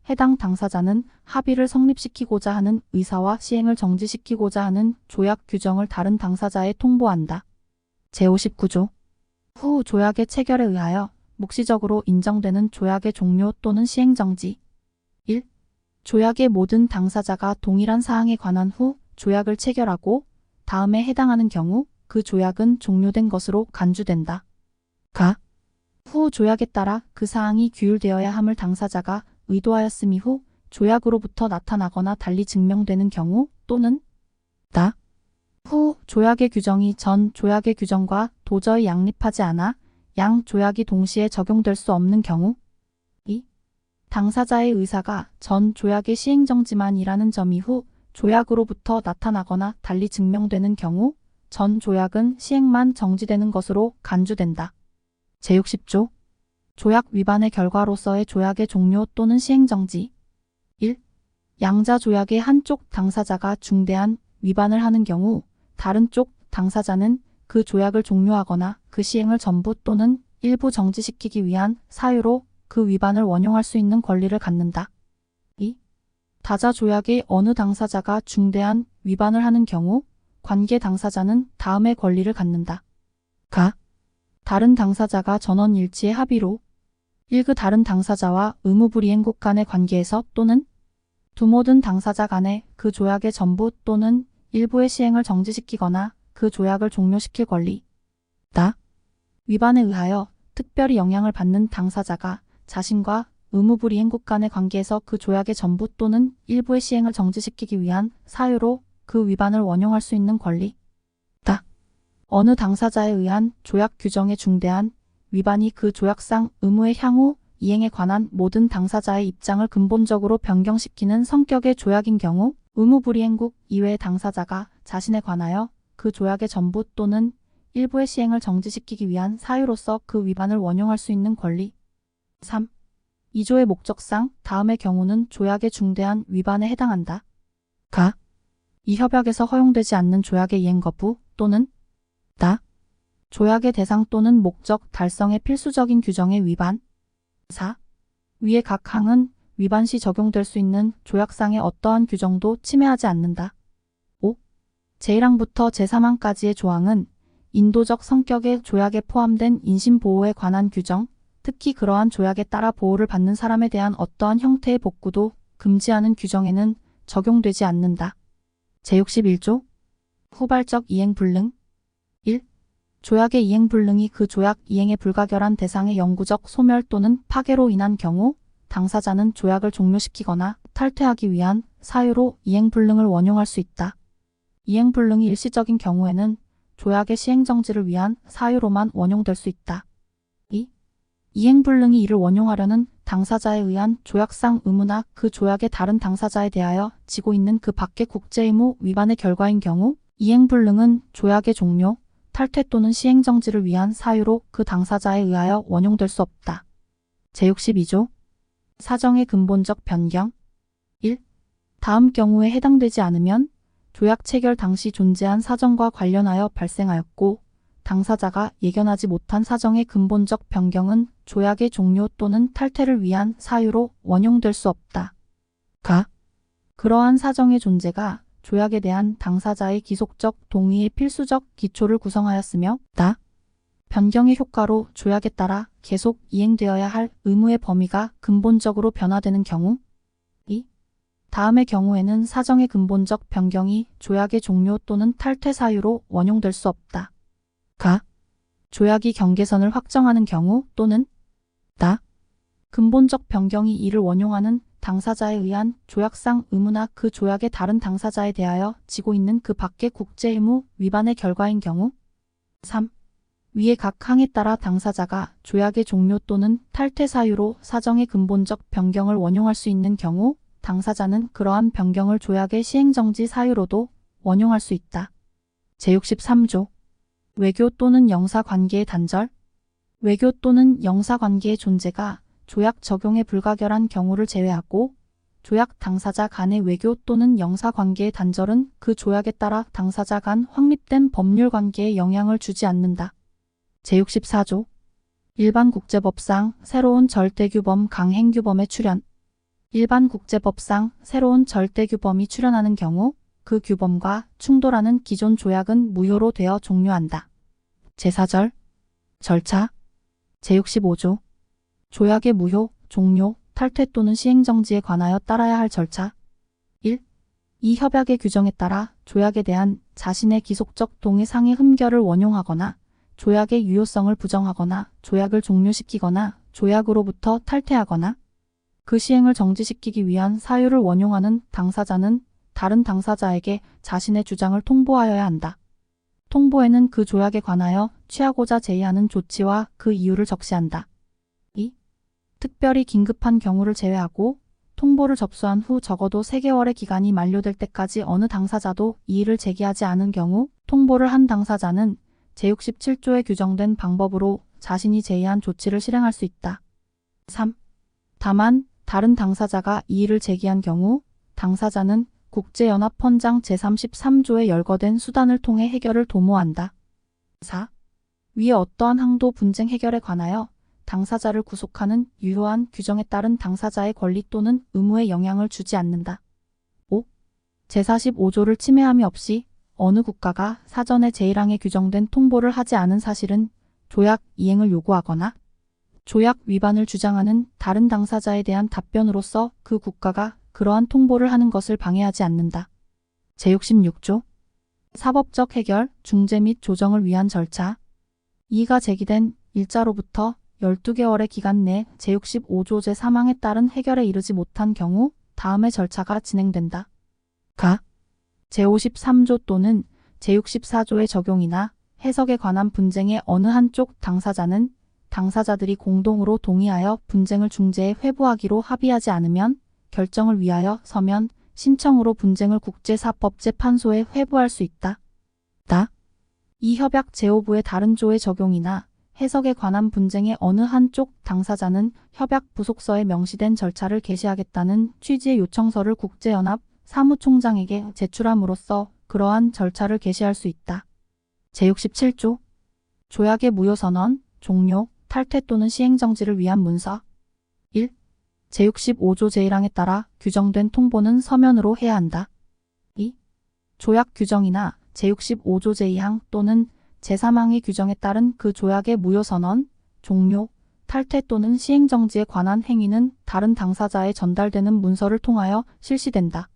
해당 당사자는 합의를 성립시키고자 하는 의사와 시행을 정지시키고자 하는 조약 규정을 다른 당사자에 통보한다. 제59조. 후 조약의 체결에 의하여 묵시적으로 인정되는 조약의 종료 또는 시행정지. 1. 조약의 모든 당사자가 동일한 사항에 관한 후 조약을 체결하고 다음에 해당하는 경우 그 조약은 종료된 것으로 간주된다. 가. 후 조약에 따라 그 사항이 규율되어야 함을 당사자가 의도하였음 이후 조약으로부터 나타나거나 달리 증명되는 경우 또는 나. 후 조약의 규정이 전 조약의 규정과 도저히 양립하지 않아 양 조약이 동시에 적용될 수 없는 경우. 2. 당사자의 의사가 전 조약의 시행정지만이라는 점 이후 조약으로부터 나타나거나 달리 증명되는 경우 전 조약은 시행만 정지되는 것으로 간주된다. 제60조. 조약 위반의 결과로서의 조약의 종료 또는 시행정지. 1. 양자 조약의 한쪽 당사자가 중대한 위반을 하는 경우 다른 쪽 당사자는 그 조약을 종료하거나 그 시행을 전부 또는 일부 정지시키기 위한 사유로 그 위반을 원용할 수 있는 권리를 갖는다. 2. 다자 조약의 어느 당사자가 중대한 위반을 하는 경우 관계 당사자는 다음의 권리를 갖는다. 가. 다른 당사자가 전원일치의 합의로 1. 그 다른 당사자와 의무불이행국 간의 관계에서 또는 두 모든 당사자 간에 그 조약의 전부 또는 일부의 시행을 정지시키거나 그 조약을 종료시킬 권리. 나. 위반에 의하여 특별히 영향을 받는 당사자가 자신과 의무불이행국 간의 관계에서 그 조약의 전부 또는 일부의 시행을 정지시키기 위한 사유로 그 위반을 원용할 수 있는 권리. 다. 어느 당사자에 의한 조약 규정의 중대한 위반이 그 조약상 의무의 향후 이행에 관한 모든 당사자의 입장을 근본적으로 변경시키는 성격의 조약인 경우 의무불이행국 이외의 당사자가 자신에 관하여 그 조약의 전부 또는 일부의 시행을 정지시키기 위한 사유로서 그 위반을 원용할 수 있는 권리. 3. 2조의 목적상 다음의 경우는 조약의 중대한 위반에 해당한다. 가. 이 협약에서 허용되지 않는 조약의 이행 거부 또는 나. 조약의 대상 또는 목적 달성의 필수적인 규정의 위반. 4. 위의 각 항은 위반 시 적용될 수 있는 조약상의 어떠한 규정도 침해하지 않는다. 5. 제1항부터 제3항까지의 조항은 인도적 성격의 조약에 포함된 인신보호에 관한 규정, 특히 그러한 조약에 따라 보호를 받는 사람에 대한 어떠한 형태의 복구도 금지하는 규정에는 적용되지 않는다. 제61조. 후발적 이행불능. 1. 조약의 이행불능이 그 조약 이행에 불가결한 대상의 영구적 소멸 또는 파괴로 인한 경우 당사자는 조약을 종료시키거나 탈퇴하기 위한 사유로 이행불능을 원용할 수 있다. 이행불능이 일시적인 경우에는 조약의 시행정지를 위한 사유로만 원용될 수 있다. 2. 이행불능이 이를 원용하려는 당사자에 의한 조약상 의무나 그 조약의 다른 당사자에 대하여 지고 있는 그 밖의 국제의무 위반의 결과인 경우 이행불능은 조약의 종료, 탈퇴 또는 시행정지를 위한 사유로 그 당사자에 의하여 원용될 수 없다. 제62조. 사정의 근본적 변경. 1. 다음 경우에 해당되지 않으면 조약 체결 당시 존재한 사정과 관련하여 발생하였고 당사자가 예견하지 못한 사정의 근본적 변경은 조약의 종료 또는 탈퇴를 위한 사유로 원용될 수 없다. 가. 그러한 사정의 존재가 조약에 대한 당사자의 기속적 동의의 필수적 기초를 구성하였으며 나. 변경의 효과로 조약에 따라 계속 이행되어야 할 의무의 범위가 근본적으로 변화되는 경우. 2. 다음의 경우에는 사정의 근본적 변경이 조약의 종료 또는 탈퇴 사유로 원용될 수 없다. 가. 조약이 경계선을 확정하는 경우 또는 나. 근본적 변경이 이를 원용하는 당사자에 의한 조약상 의무나 그 조약의 다른 당사자에 대하여 지고 있는 그 밖의 국제의무 위반의 결과인 경우. 3. 위의 각 항에 따라 당사자가 조약의 종료 또는 탈퇴 사유로 사정의 근본적 변경을 원용할 수 있는 경우 당사자는 그러한 변경을 조약의 시행정지 사유로도 원용할 수 있다. 제63조. 외교 또는 영사관계의 단절. 외교 또는 영사관계의 존재가 조약 적용에 불가결한 경우를 제외하고 조약 당사자 간의 외교 또는 영사관계의 단절은 그 조약에 따라 당사자 간 확립된 법률 관계에 영향을 주지 않는다. 제64조. 일반 국제법상 새로운 절대규범 강행규범의 출현. 일반 국제법상 새로운 절대규범이 출현하는 경우 그 규범과 충돌하는 기존 조약은 무효로 되어 종료한다. 제4절 절차 제65조 조약의 무효, 종료, 탈퇴 또는 시행정지에 관하여 따라야 할 절차 1. 이 협약의 규정에 따라 조약에 대한 자신의 기속적 동의 상의 흠결을 원용하거나 조약의 유효성을 부정하거나 조약을 종료시키거나 조약으로부터 탈퇴하거나 그 시행을 정지시키기 위한 사유를 원용하는 당사자는 다른 당사자에게 자신의 주장을 통보하여야 한다. 통보에는 그 조약에 관하여 취하고자 제의하는 조치와 그 이유를 적시한다. 2. 특별히 긴급한 경우를 제외하고 통보를 접수한 후 적어도 3개월의 기간이 만료될 때까지 어느 당사자도 이의를 제기하지 않은 경우 통보를 한 당사자는 제67조에 규정된 방법으로 자신이 제의한 조치를 실행할 수 있다. 3. 다만 다른 당사자가 이의를 제기한 경우 당사자는 국제연합헌장 제33조에 열거된 수단을 통해 해결을 도모한다. 4. 위의 어떠한 항도 분쟁 해결에 관하여 당사자를 구속하는 유효한 규정에 따른 당사자의 권리 또는 의무에 영향을 주지 않는다. 5. 제45조를 침해함이 없이 어느 국가가 사전에 제1항에 규정된 통보를 하지 않은 사실은 조약 이행을 요구하거나 조약 위반을 주장하는 다른 당사자에 대한 답변으로서 그 국가가 그러한 통보를 하는 것을 방해하지 않는다. 제66조 사법적 해결, 중재 및 조정을 위한 절차 이의가 제기된 일자로부터 12개월의 기간 내 제65조 제3항에 따른 해결에 이르지 못한 경우 다음의 절차가 진행된다. 가. 제53조 또는 제64조의 적용이나 해석에 관한 분쟁의 어느 한쪽 당사자는 당사자들이 공동으로 동의하여 분쟁을 중재에 회부하기로 합의하지 않으면 결정을 위하여 서면 신청으로 분쟁을 국제사법재판소에 회부할 수 있다. 이 협약 제5부의 다른 조의 적용이나 해석에 관한 분쟁의 어느 한쪽 당사자는 협약 부속서에 명시된 절차를 개시하겠다는 취지의 요청서를 국제연합 사무총장에게 제출함으로써 그러한 절차를 개시할 수 있다. 제67조 조약의 무효선언, 종료, 탈퇴 또는 시행정지를 위한 문서 1. 제65조 제1항에 따라 규정된 통보는 서면으로 해야 한다. 2. 조약 규정이나 제65조 제2항 또는 제3항의 규정에 따른 그 조약의 무효선언, 종료, 탈퇴 또는 시행정지에 관한 행위는 다른 당사자에 전달되는 문서를 통하여 실시된다.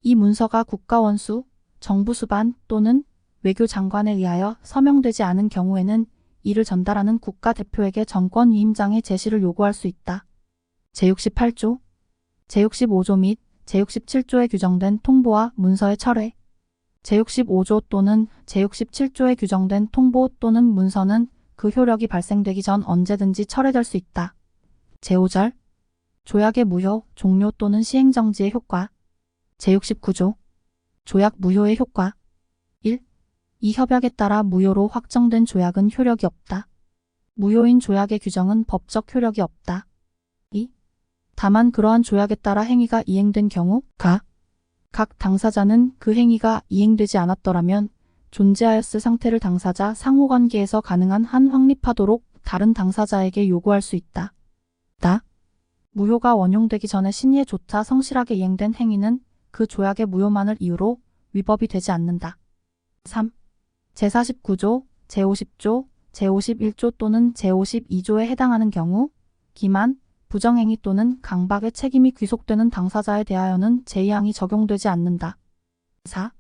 이 문서가 국가원수, 정부 수반 또는 외교장관에 의하여 서명되지 않은 경우에는 이를 전달하는 국가대표에게 정권위임장의 제시를 요구할 수 있다. 제68조, 제65조 및 제67조에 규정된 통보와 문서의 철회 제65조 또는 제67조에 규정된 통보 또는 문서는 그 효력이 발생되기 전 언제든지 철회될 수 있다. 제5절 조약의 무효, 종료 또는 시행정지의 효과 제69조 조약 무효의 효과 1. 이 협약에 따라 무효로 확정된 조약은 효력이 없다. 무효인 조약의 규정은 법적 효력이 없다. 2. 다만 그러한 조약에 따라 행위가 이행된 경우 각 당사자는 그 행위가 이행되지 않았더라면 존재하였을 상태를 당사자 상호관계에서 가능한 한 확립하도록 다른 당사자에게 요구할 수 있다. 무효가 원용되기 전에 신의조차 성실하게 이행된 행위는 그 조약의 무효만을 이유로 위법이 되지 않는다. 3. 제49조, 제50조, 제51조 또는 제52조에 해당하는 경우 기만, 부정행위 또는 강박의 책임이 귀속되는 당사자에 대하여는 제2항이 적용되지 않는다. 4.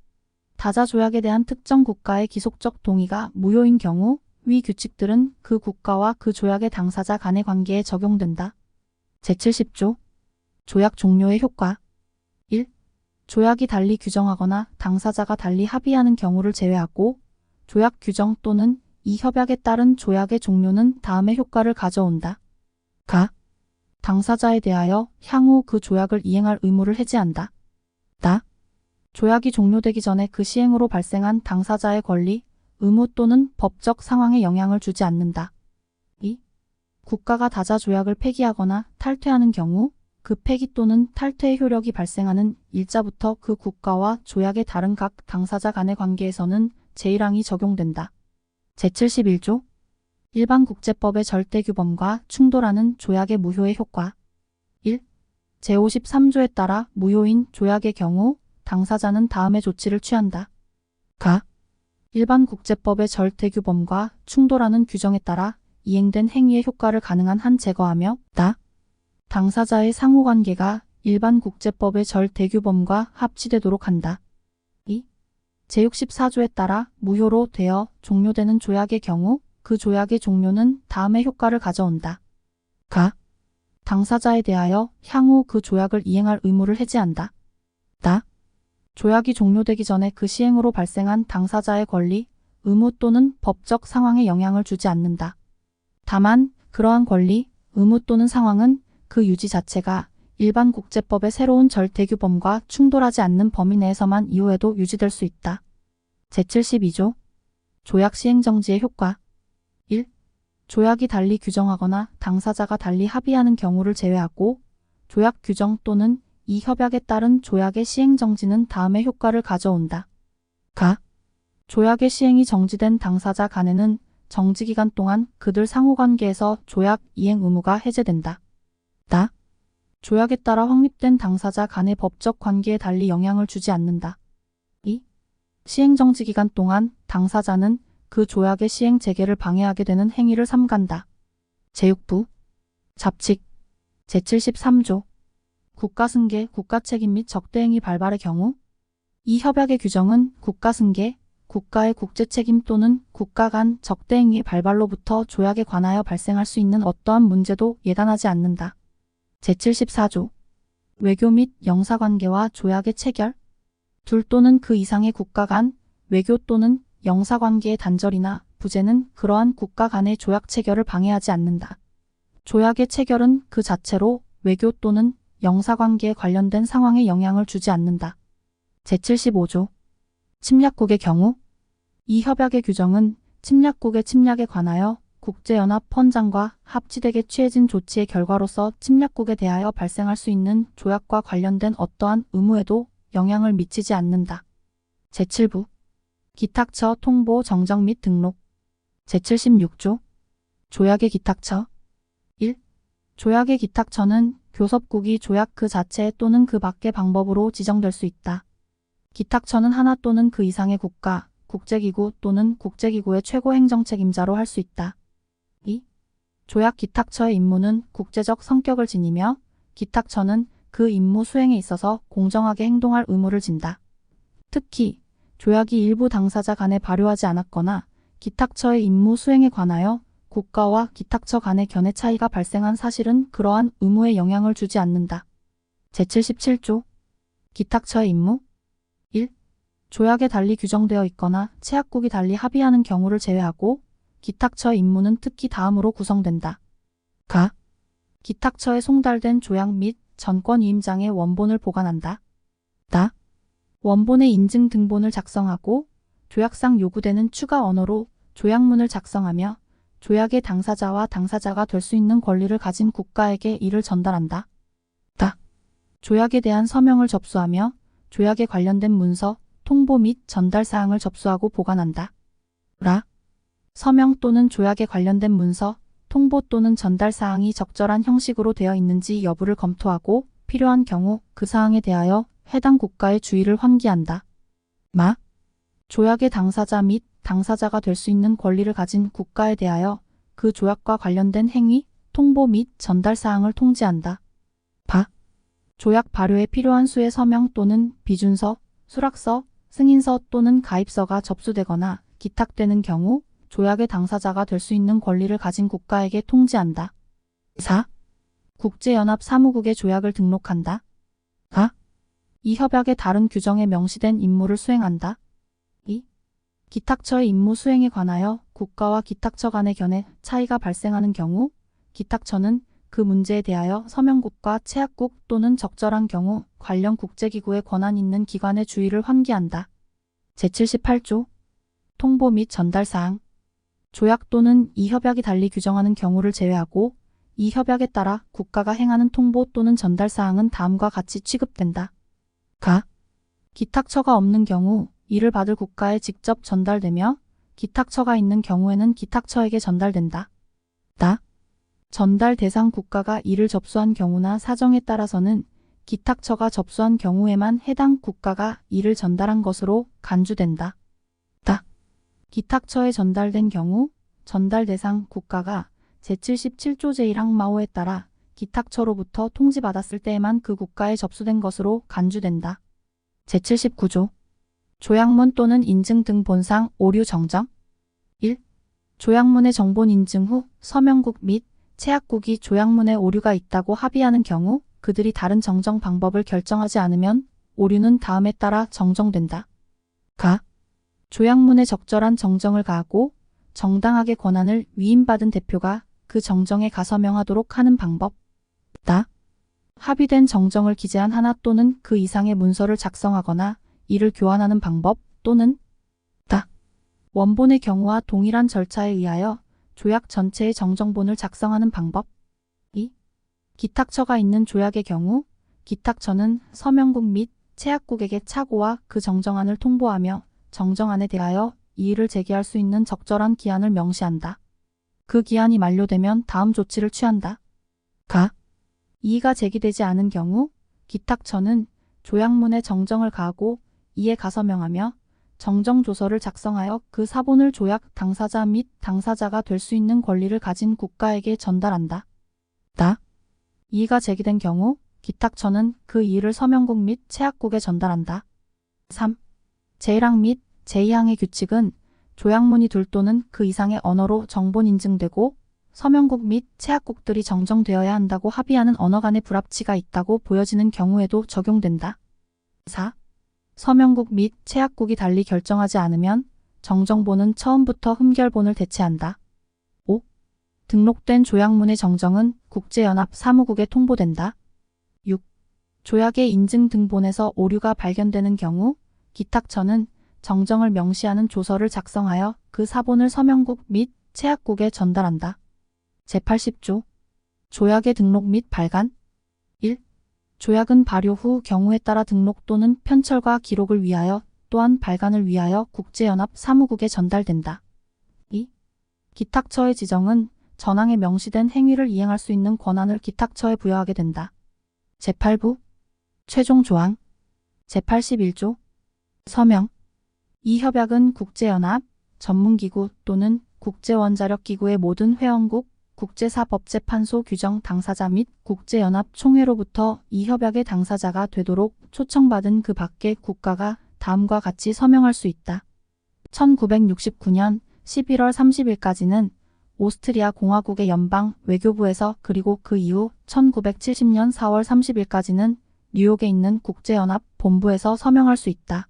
다자조약에 대한 특정 국가의 기속적 동의가 무효인 경우 위 규칙들은 그 국가와 그 조약의 당사자 간의 관계에 적용된다. 제70조 조약 종료의 효과 1. 조약이 달리 규정하거나 당사자가 달리 합의하는 경우를 제외하고 조약 규정 또는 이 협약에 따른 조약의 종료는 다음의 효과를 가져온다. 당사자에 대하여 향후 그 조약을 이행할 의무를 해지한다. 조약이 종료되기 전에 그 시행으로 발생한 당사자의 권리, 의무 또는 법적 상황에 영향을 주지 않는다. 2. 국가가 다자조약을 폐기하거나 탈퇴하는 경우 그 폐기 또는 탈퇴의 효력이 발생하는 일자부터 그 국가와 조약의 다른 각 당사자 간의 관계에서는 제1항이 적용된다. 제71조 일반 국제법의 절대규범과 충돌하는 조약의 무효의 효과 1. 제53조에 따라 무효인 조약의 경우 당사자는 다음의 조치를 취한다. 가. 일반 국제법의 절대규범과 충돌하는 규정에 따라 이행된 행위의 효과를 가능한 한 제거하며 다. 당사자의 상호관계가 일반 국제법의 절대규범과 합치되도록 한다. 2. 제64조에 따라 무효로 되어 종료되는 조약의 경우 그 조약의 종료는 다음의 효과를 가져온다. 가. 당사자에 대하여 향후 그 조약을 이행할 의무를 해지한다. 다. 조약이 종료되기 전에 그 시행으로 발생한 당사자의 권리, 의무 또는 법적 상황에 영향을 주지 않는다. 다만 그러한 권리, 의무 또는 상황은 그 유지 자체가 일반 국제법의 새로운 절대규범과 충돌하지 않는 범위 내에서만 이후에도 유지될 수 있다. 제72조 조약 시행정지의 효과 1. 조약이 달리 규정하거나 당사자가 달리 합의하는 경우를 제외하고 조약 규정 또는 이 협약에 따른 조약의 시행정지는 다음의 효과를 가져온다. 가. 조약의 시행이 정지된 당사자 간에는 정지기간 동안 그들 상호관계에서 조약 이행 의무가 해제된다. 다. 조약에 따라 확립된 당사자 간의 법적 관계에 달리 영향을 주지 않는다. 2. 시행정지 기간 동안 당사자는 그 조약의 시행 재개를 방해하게 되는 행위를 삼간다. 제6부 잡칙 제73조 국가승계, 국가책임 및 적대행위 발발의 경우 이 협약의 규정은 국가승계, 국가의 국제책임 또는 국가 간 적대행위 발발로부터 조약에 관하여 발생할 수 있는 어떠한 문제도 예단하지 않는다. 제74조 외교 및 영사관계와 조약의 체결 둘 또는 그 이상의 국가 간 외교 또는 영사관계의 단절이나 부재는 그러한 국가 간의 조약 체결을 방해하지 않는다. 조약의 체결은 그 자체로 외교 또는 영사관계에 관련된 상황에 영향을 주지 않는다. 제75조 침략국의 경우 이 협약의 규정은 침략국의 침략에 관하여 국제연합 헌장과 합치되게 취해진 조치의 결과로서 침략국에 대하여 발생할 수 있는 조약과 관련된 어떠한 의무에도 영향을 미치지 않는다. 제7부 기탁처 통보 정정 및 등록 제76조 조약의 기탁처 1. 조약의 기탁처는 교섭국이 조약 그 자체 또는 그 밖의 방법으로 지정될 수 있다. 기탁처는 하나 또는 그 이상의 국가, 국제기구 또는 국제기구의 최고 행정책임자로 할 수 있다. 2. 조약 기탁처의 임무는 국제적 성격을 지니며 기탁처는 그 임무 수행에 있어서 공정하게 행동할 의무를 진다. 특히 조약이 일부 당사자 간에 발효하지 않았거나 기탁처의 임무 수행에 관하여 국가와 기탁처 간의 견해 차이가 발생한 사실은 그러한 의무에 영향을 주지 않는다. 제77조 기탁처의 임무 1. 조약에 달리 규정되어 있거나 채약국이 달리 합의하는 경우를 제외하고 기탁처의 임무는 특히 다음으로 구성된다. 가. 기탁처에 송달된 조약 및 전권위임장의 원본을 보관한다. 다. 원본의 인증 등본을 작성하고 조약상 요구되는 추가 언어로 조약문을 작성하며 조약의 당사자와 당사자가 될 수 있는 권리를 가진 국가에게 이를 전달한다. 다. 조약에 대한 서명을 접수하며 조약에 관련된 문서, 통보 및 전달 사항을 접수하고 보관한다. 라. 서명 또는 조약에 관련된 문서, 통보 또는 전달 사항이 적절한 형식으로 되어 있는지 여부를 검토하고 필요한 경우 그 사항에 대하여 해당 국가의 주의를 환기한다. 마. 조약의 당사자 및 당사자가 될 수 있는 권리를 가진 국가에 대하여 그 조약과 관련된 행위, 통보 및 전달 사항을 통지한다. 바. 조약 발효에 필요한 수의 서명 또는 비준서, 수락서, 승인서 또는 가입서가 접수되거나 기탁되는 경우 조약의 당사자가 될 수 있는 권리를 가진 국가에게 통지한다. 4. 국제연합 사무국에 조약을 등록한다. 가. 이 협약의 다른 규정에 명시된 임무를 수행한다. 2. 기탁처의 임무 수행에 관하여 국가와 기탁처 간의 견해 차이가 발생하는 경우 기탁처는 그 문제에 대하여 서명국과 채약국 또는 적절한 경우 관련 국제기구의 권한 있는 기관의 주의를 환기한다. 제78조 통보 및 전달 사항 조약 또는 이 협약이 달리 규정하는 경우를 제외하고 이 협약에 따라 국가가 행하는 통보 또는 전달 사항은 다음과 같이 취급된다. 가. 기탁처가 없는 경우 이를 받을 국가에 직접 전달되며 기탁처가 있는 경우에는 기탁처에게 전달된다. 다. 전달 대상 국가가 이를 접수한 경우나 사정에 따라서는 기탁처가 접수한 경우에만 해당 국가가 이를 전달한 것으로 간주된다. 기탁처에 전달된 경우 전달 대상 국가가 제77조 제1항마호에 따라 기탁처로부터 통지받았을 때에만 그 국가에 접수된 것으로 간주된다. 제79조 조약문 또는 인증 등 본상 오류 정정 1. 조약문의 정본 인증 후 서명국 및 채약국이 조약문에 오류가 있다고 합의하는 경우 그들이 다른 정정 방법을 결정하지 않으면 오류는 다음에 따라 정정된다. 조약문에 적절한 정정을 가하고 정당하게 권한을 위임받은 대표가 그 정정에 가서명하도록 하는 방법. 합의된 정정을 기재한 하나 또는 그 이상의 문서를 작성하거나 이를 교환하는 방법 또는 원본의 경우와 동일한 절차에 의하여 조약 전체의 정정본을 작성하는 방법. 2. 기탁처가 있는 조약의 경우 기탁처는 서명국 및 채약국에게 착오와 그 정정안을 통보하며 정정안에 대하여 이의를 제기할 수 있는 적절한 기한을 명시한다. 그 기한이 만료되면 다음 조치를 취한다. 이의가 제기되지 않은 경우 기탁처는 조약문에 정정을 가하고 이에 가서명하며 정정조서를 작성하여 그 사본을 조약 당사자 및 당사자가 될 수 있는 권리를 가진 국가에게 전달한다. 이의가 제기된 경우 기탁처는 그 이의를 서명국 및 채약국에 전달한다. 3. 제1항 및 제2항의 규칙은 조약문이 둘 또는 그 이상의 언어로 정본 인증되고 서명국 및 채약국들이 정정되어야 한다고 합의하는 언어 간의 불합치가 있다고 보여지는 경우에도 적용된다. 4. 서명국 및 채약국이 달리 결정하지 않으면 정정본은 처음부터 흠결본을 대체한다. 5. 등록된 조약문의 정정은 국제연합 사무국에 통보된다. 6. 조약의 인증 등본에서 오류가 발견되는 경우 기탁처는 정정을 명시하는 조서를 작성하여 그 사본을 서명국 및 채약국에 전달한다. 제80조 조약의 등록 및 발간 1. 조약은 발효 후 경우에 따라 등록 또는 편철과 기록을 위하여 또한 발간을 위하여 국제연합 사무국에 전달된다. 2. 기탁처의 지정은 전항에 명시된 행위를 이행할 수 있는 권한을 기탁처에 부여하게 된다. 제8부 최종 조항 제81조 서명 이 협약은 국제연합, 전문기구 또는 국제원자력기구의 모든 회원국, 국제사법재판소 규정 당사자 및 국제연합 총회로부터 이 협약의 당사자가 되도록 초청받은 그 밖의 국가가 다음과 같이 서명할 수 있다. 1969년 11월 30일까지는 오스트리아 공화국의 연방 외교부에서 그리고 그 이후 1970년 4월 30일까지는 뉴욕에 있는 국제연합 본부에서 서명할 수 있다.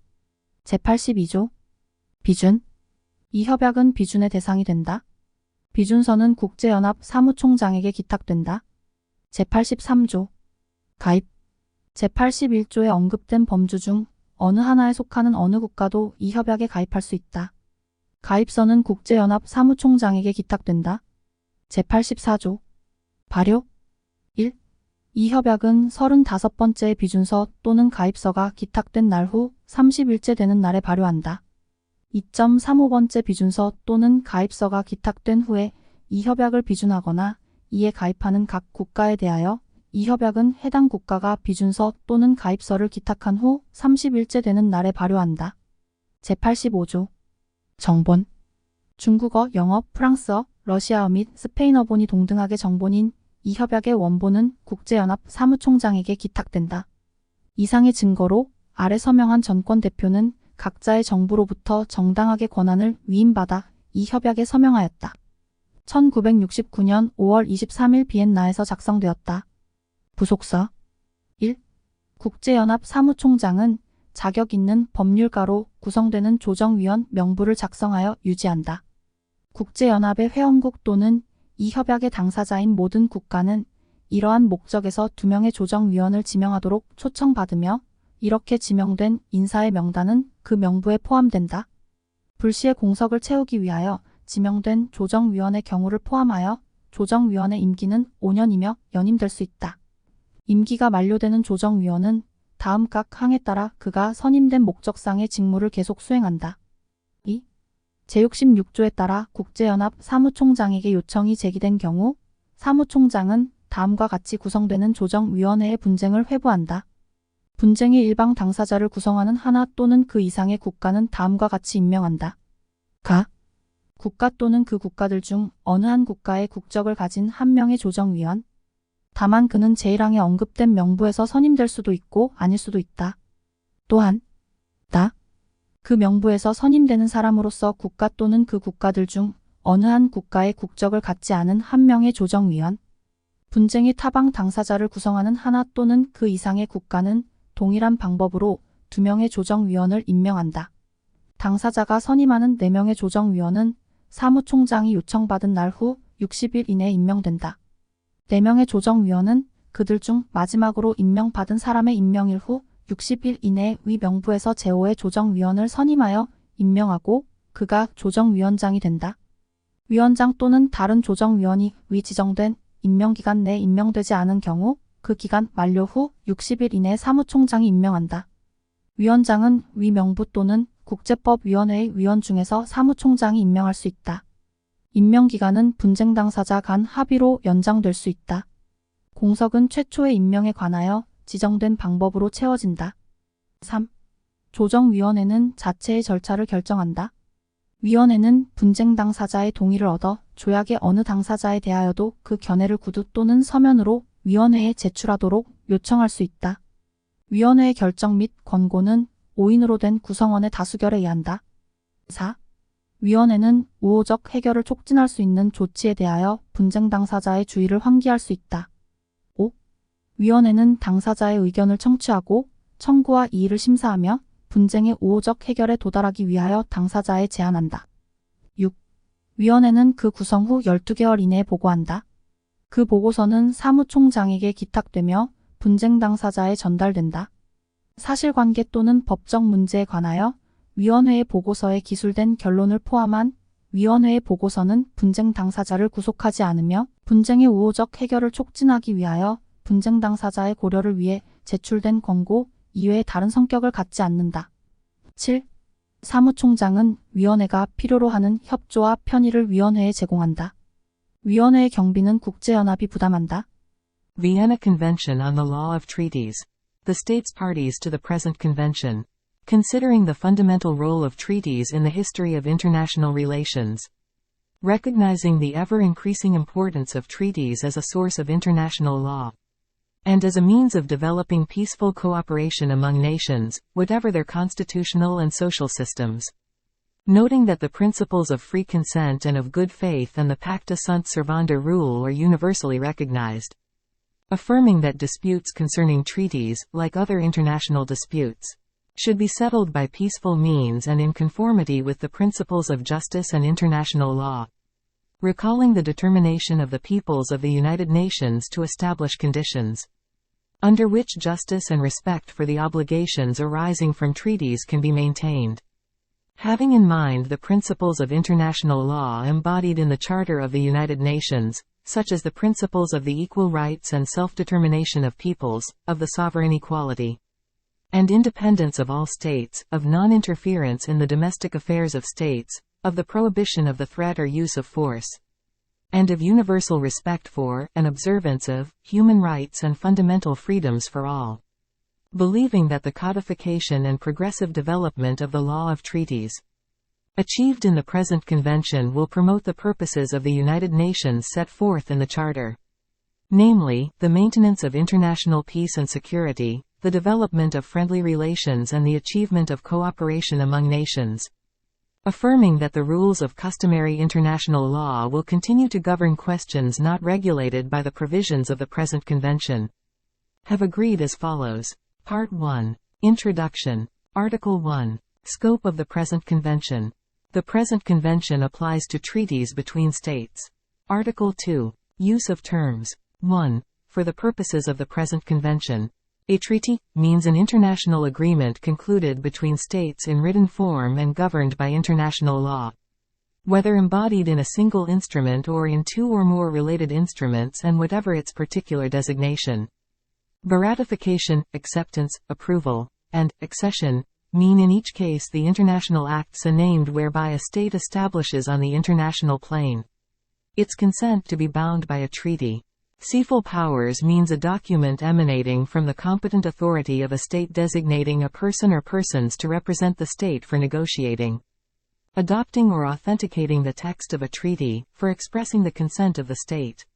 제82조 비준 이 협약은 비준의 대상이 된다. 비준서는 국제연합 사무총장에게 기탁된다. 제83조 가입 제81조에 언급된 범주 중 어느 하나에 속하는 어느 국가도 이 협약에 가입할 수 있다. 가입서는 국제연합 사무총장에게 기탁된다. 제84조 발효 1. 이 협약은 35번째 비준서 또는 가입서가 기탁된 날 후 30일째 되는 날에 발효한다. 2.35번째 비준서 또는 가입서가 기탁된 후에 이 협약을 비준하거나 이에 가입하는 각 국가에 대하여 이 협약은 해당 국가가 비준서 또는 가입서를 기탁한 후 30일째 되는 날에 발효한다. 제85조 정본 중국어, 영어, 프랑스어, 러시아어 및 스페인어본이 동등하게 정본인 이 협약의 원본은 국제연합 사무총장에게 기탁된다. 이상의 증거로 아래 서명한 전권 대표는 각자의 정부로부터 정당하게 권한을 위임받아 이 협약에 서명하였다. 1969년 5월 23일 비엔나에서 작성되었다. 부속서 1. 국제연합 사무총장은 자격 있는 법률가로 구성되는 조정위원 명부를 작성하여 유지한다. 국제연합의 회원국 또는 이 협약의 당사자인 모든 국가는 이러한 목적에서 2명의 조정위원을 지명하도록 초청받으며 이렇게 지명된 인사의 명단은 그 명부에 포함된다. 불시에 공석을 채우기 위하여 지명된 조정위원의 경우를 포함하여 조정위원의 임기는 5년이며 연임될 수 있다. 임기가 만료되는 조정위원은 다음 각 항에 따라 그가 선임된 목적상의 직무를 계속 수행한다. 2. 제66조에 따라 국제연합 사무총장에게 요청이 제기된 경우 사무총장은 다음과 같이 구성되는 조정위원회의 분쟁을 회부한다. 분쟁의 일방 당사자를 구성하는 하나 또는 그 이상의 국가는 다음과 같이 임명한다. 가. 국가 또는 그 국가들 중 어느 한 국가의 국적을 가진 한 명의 조정위원. 다만 그는 제1항에 언급된 명부에서 선임될 수도 있고 아닐 수도 있다. 또한 다. 그 명부에서 선임되는 사람으로서 국가 또는 그 국가들 중 어느 한 국가의 국적을 갖지 않은 한 명의 조정위원. 분쟁의 타방 당사자를 구성하는 하나 또는 그 이상의 국가는 동일한 방법으로 2명의 조정위원을 임명한다. 당사자가 선임하는 4명의 조정위원은 사무총장이 요청받은 날 후 60일 이내에 임명된다. 4명의 조정위원은 그들 중 마지막으로 임명받은 사람의 임명일 후 60일 이내에 위 명부에서 제5의 조정위원을 선임하여 임명하고 그가 조정위원장이 된다. 위원장 또는 다른 조정위원이 위 지정된 임명기간 내에 임명되지 않은 경우 그 기간 만료 후 60일 이내에 사무총장이 임명한다. 위원장은 위 명부 또는 국제법위원회의 위원 중에서 사무총장이 임명할 수 있다. 임명기간은 분쟁 당사자 간 합의로 연장될 수 있다. 공석은 최초의 임명에 관하여 지정된 방법으로 채워진다. 3. 조정위원회는 자체의 절차를 결정한다. 위원회는 분쟁 당사자의 동의를 얻어 조약의 어느 당사자에 대하여도 그 견해를 구두 또는 서면으로 위원회에 제출하도록 요청할 수 있다. 위원회의 결정 및 권고는 5인으로 된 구성원의 다수결에 의한다. 4. 위원회는 우호적 해결을 촉진할 수 있는 조치에 대하여 분쟁 당사자의 주의를 환기할 수 있다. 5. 위원회는 당사자의 의견을 청취하고 청구와 이의를 심사하며 분쟁의 우호적 해결에 도달하기 위하여 당사자에 제안한다. 6. 위원회는 그 구성 후 12개월 이내에 보고한다. 그 보고서는 사무총장에게 기탁되며 분쟁 당사자에 전달된다. 사실관계 또는 법적 문제에 관하여 위원회의 보고서에 기술된 결론을 포함한 위원회의 보고서는 분쟁 당사자를 구속하지 않으며 분쟁의 우호적 해결을 촉진하기 위하여 분쟁 당사자의 고려를 위해 제출된 권고 이외의 다른 성격을 갖지 않는다. 7. 사무총장은 위원회가 필요로 하는 협조와 편의를 위원회에 제공한다. 위원회의 경비는 국제연합이 부담한다. Vienna Convention on the Law of Treaties. The states parties to the present convention. Considering the fundamental role of treaties in the history of international relations. Recognizing the ever-increasing importance of treaties as a source of international law. And as a means of developing peaceful cooperation among nations, whatever their constitutional and social systems. Noting that the principles of free consent and of good faith and the pacta sunt servanda rule are universally recognized. Affirming that disputes concerning treaties, like other international disputes, should be settled by peaceful means and in conformity with the principles of justice and international law. Recalling the determination of the peoples of the United Nations to establish conditions under which justice and respect for the obligations arising from treaties can be maintained. Having in mind the principles of international law embodied in the Charter of the United Nations, such as the principles of the equal rights and self-determination of peoples, of the sovereign equality and independence of all states, of non-interference in the domestic affairs of states, of the prohibition of the threat or use of force, and of universal respect for, and observance of, human rights and fundamental freedoms for all. Believing that the codification and progressive development of the law of treaties achieved in the present convention will promote the purposes of the United Nations set forth in the Charter. Namely, the maintenance of international peace and security, the development of friendly relations and the achievement of cooperation among nations. Affirming that the rules of customary international law will continue to govern questions not regulated by the provisions of the present convention. Have agreed as follows. Part 1. Introduction. Article 1. Scope of the present convention. The present convention applies to treaties between states. Article 2. Use of terms. 1. For the purposes of the present convention, a treaty means an international agreement concluded between states in written form and governed by international law. Whether embodied in a single instrument or in two or more related instruments and whatever its particular designation. Ratification, acceptance, approval, and accession mean in each case the international acts named whereby a state establishes on the international plane its consent to be bound by a treaty. See full powers means a document emanating from the competent authority of a state designating a person or persons to represent the state for negotiating, adopting or authenticating the text of a treaty, for expressing the consent of the state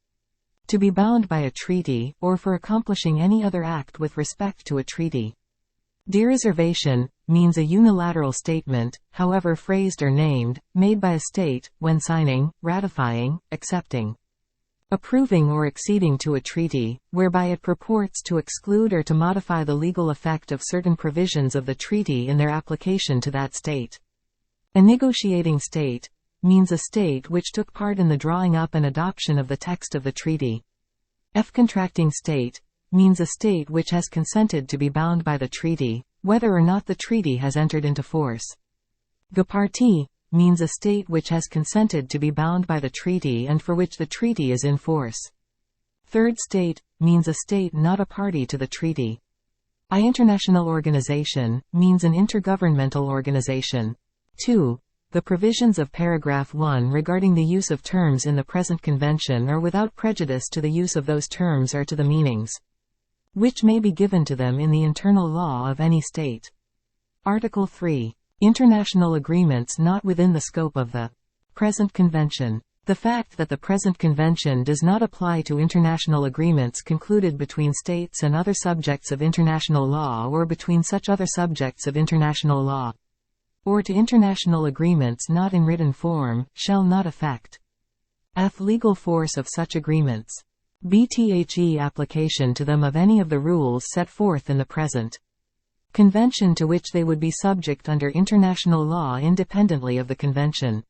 to be bound by a treaty, or for accomplishing any other act with respect to a treaty. Dereservation means a unilateral statement, however phrased or named, made by a state, when signing, ratifying, accepting, approving or acceding to a treaty, whereby it purports to exclude or to modify the legal effect of certain provisions of the treaty in their application to that state. A negotiating state means a state which took part in the drawing up and adoption of the text of the treaty. Contracting state means a state which has consented to be bound by the treaty, whether or not the treaty has entered into force. Partie means a state which has consented to be bound by the treaty and for which the treaty is in force. Third state means a state not a party to the treaty. International organization means an intergovernmental organization. 2. The provisions of paragraph 1 regarding the use of terms in the present convention are without prejudice to the use of those terms or to the meanings which may be given to them in the internal law of any state. Article 3. International agreements not within the scope of the present convention. The fact that the present convention does not apply to international agreements concluded between states and other subjects of international law or between such other subjects of international law, or to international agreements not in written form, shall not affect legal force of such agreements. The application to them of any of the rules set forth in the present convention to which they would be subject under international law independently of the convention.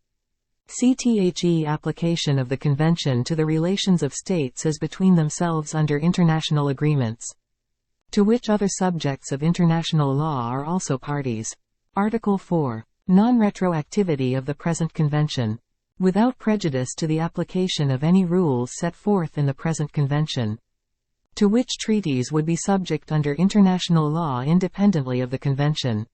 Application of the convention to the relations of states as between themselves under international agreements, to which other subjects of international law are also parties. Article 4. Non-retroactivity of the present convention. Without prejudice to the application of any rules set forth in the present convention, to which treaties would be subject under international law independently of the convention.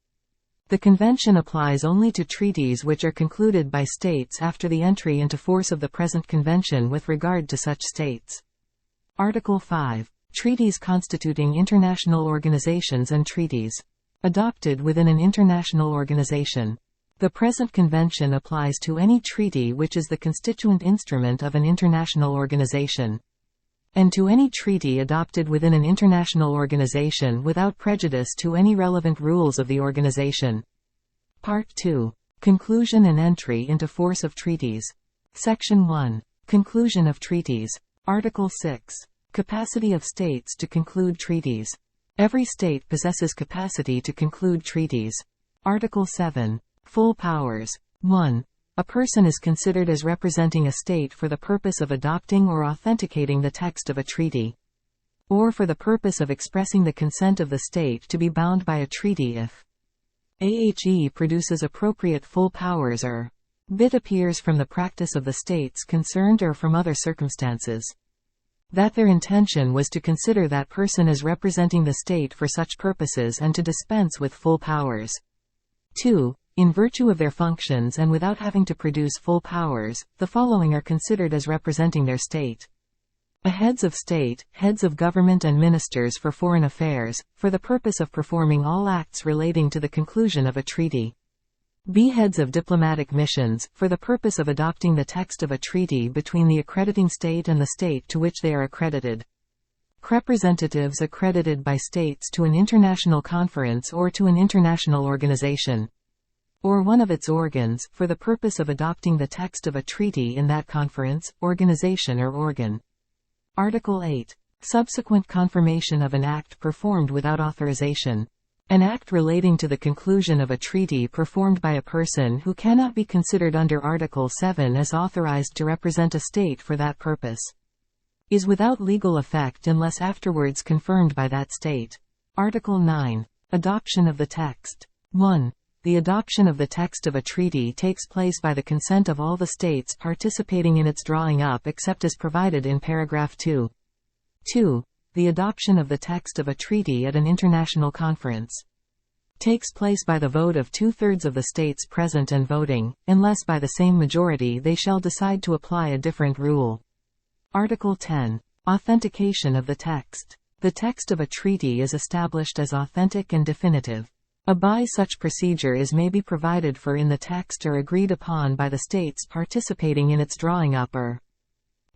The convention applies only to treaties which are concluded by states after the entry into force of the present convention with regard to such states. Article 5. Treaties constituting international organizations and treaties adopted within an international organization. The present convention applies to any treaty which is the constituent instrument of an international organization, and to any treaty adopted within an international organization without prejudice to any relevant rules of the organization. Part 2. Conclusion and entry into force of treaties. Section 1. Conclusion of treaties. Article 6. Capacity of states to conclude treaties. Every state possesses capacity to conclude treaties. Article 7. Full powers. 1. A person is considered as representing a state for the purpose of adopting or authenticating the text of a treaty, or for the purpose of expressing the consent of the state to be bound by a treaty if produces appropriate full powers or appears from the practice of the states concerned or from other circumstances, that their intention was to consider that person as representing the state for such purposes and to dispense with full powers. 2. In virtue of their functions and without having to produce full powers, the following are considered as representing their state. Heads of state, heads of government and ministers for foreign affairs, for the purpose of performing all acts relating to the conclusion of a treaty. Heads of diplomatic missions, for the purpose of adopting the text of a treaty between the accrediting state and the state to which they are accredited. Representatives accredited by states to an international conference or to an international organization, or one of its organs, for the purpose of adopting the text of a treaty in that conference, organization or organ. Article 8. Subsequent confirmation of an act performed without authorization. An act relating to the conclusion of a treaty performed by a person who cannot be considered under Article 7 as authorized to represent a state for that purpose, is without legal effect unless afterwards confirmed by that state. Article 9. Adoption of the text. 1. The adoption of the text of a treaty takes place by the consent of all the states participating in its drawing up except as provided in paragraph 2. 2. The adoption of the text of a treaty at an international conference takes place by the vote of 2/3 of the states present and voting, unless by the same majority they shall decide to apply a different rule. Article 10. Authentication of the text. The text of a treaty is established as authentic and definitive. A by such procedure is may be provided for in the text or agreed upon by the states participating in its drawing up or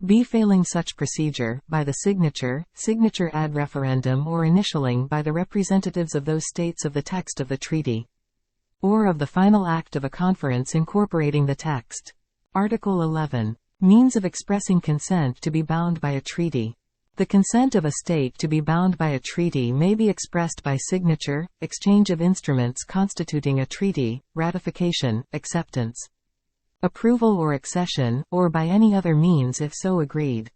b failing such procedure, by the signature ad referendum or initialing by the representatives of those states of the text of the treaty, or of the final act of a conference incorporating the text. Article 11. Means of expressing consent to be bound by a treaty. The consent of a state to be bound by a treaty may be expressed by signature, exchange of instruments constituting a treaty, ratification, acceptance, approval or accession, or by any other means if so agreed.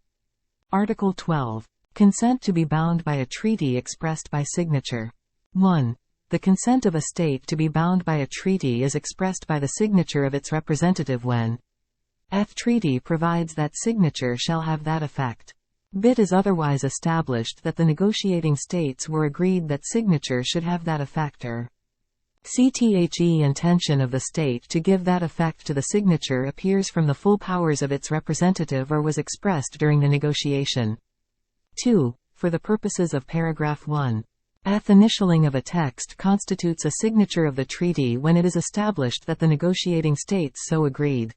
Article 12. Consent to be bound by a treaty expressed by signature. 1. The consent of a state to be bound by a treaty is expressed by the signature of its representative when F. Treaty provides that signature shall have that effect. Bit is otherwise established that the negotiating states were agreed that signature should have that effect or CTHE intention of the state to give that effect to the signature appears from the full powers of its representative or was expressed during the negotiation. 2. For the purposes of paragraph 1. Initialing of a text constitutes a signature of the treaty when it is established that the negotiating states so agreed.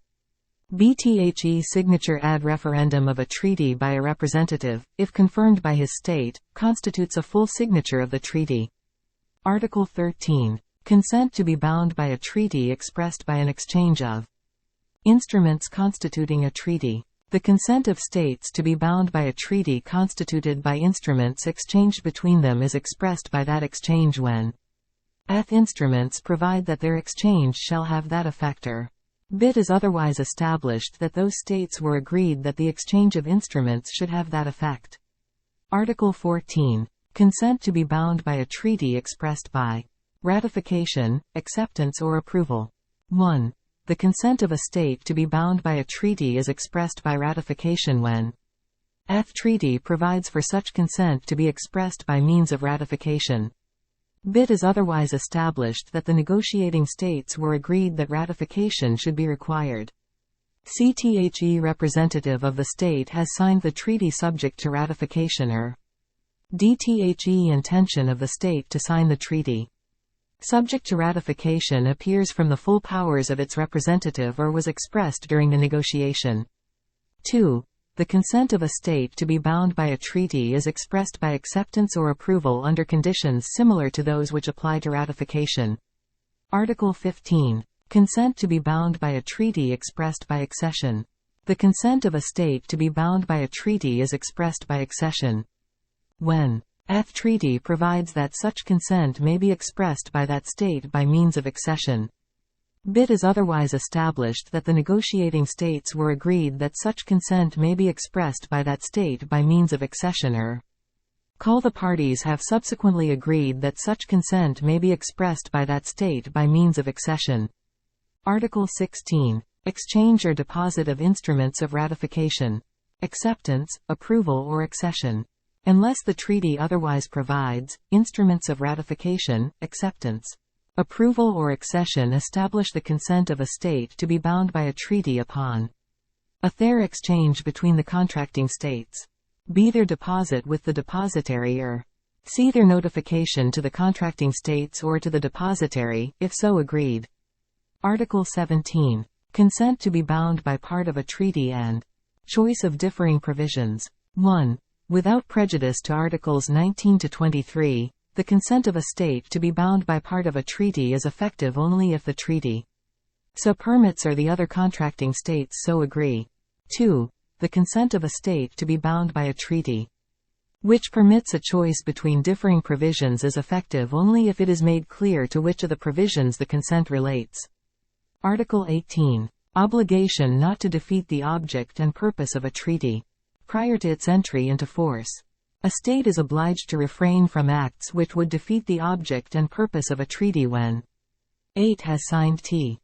BTHE signature ad referendum of a treaty by a representative, if confirmed by his state, constitutes a full signature of the treaty. Article 13. Consent to be bound by a treaty expressed by an exchange of instruments constituting a treaty. The consent of states to be bound by a treaty constituted by instruments exchanged between them is expressed by that exchange when instruments provide that their exchange shall have that effect or bit is otherwise established that those states were agreed that the exchange of instruments should have that effect. Article 14. Consent to be bound by a treaty expressed by ratification, acceptance or approval. 1. The consent of a state to be bound by a treaty is expressed by ratification when F. Treaty provides for such consent to be expressed by means of ratification. Bit is otherwise established that the negotiating states were agreed that ratification should be required. CTHE representative of the state has signed the treaty subject to ratification or DTHE intention of the state to sign the treaty. Subject to ratification appears from the full powers of its representative or was expressed during the negotiation. 2. The consent of a state to be bound by a treaty is expressed by acceptance or approval under conditions similar to those which apply to ratification. Article 15. Consent to be bound by a treaty expressed by accession. The consent of a state to be bound by a treaty is expressed by accession when F. Treaty provides that such consent may be expressed by that state by means of accession. Bit is otherwise established that the negotiating states were agreed that such consent may be expressed by that state by means of accession or call the parties have subsequently agreed that such consent may be expressed by that state by means of accession. Article 16. Exchange or deposit of instruments of ratification. Acceptance, approval or accession. Unless the treaty otherwise provides, instruments of ratification, acceptance, approval or accession establish the consent of a state to be bound by a treaty upon a fair exchange between the contracting states. B. Their deposit with the depositary or C. Their notification to the contracting states or to the depositary, if so agreed. Article 17. Consent to be bound by part of a treaty and choice of differing provisions. 1. Without prejudice to Articles 19 to 23, the consent of a state to be bound by part of a treaty is effective only if the treaty so permits or the other contracting states so agree. 2. The consent of a state to be bound by a treaty which permits a choice between differing provisions is effective only if it is made clear to which of the provisions the consent relates. Article 18. Obligation not to defeat the object and purpose of a treaty prior to its entry into force. A state is obliged to refrain from acts which would defeat the object and purpose of a treaty when 8 has signed T.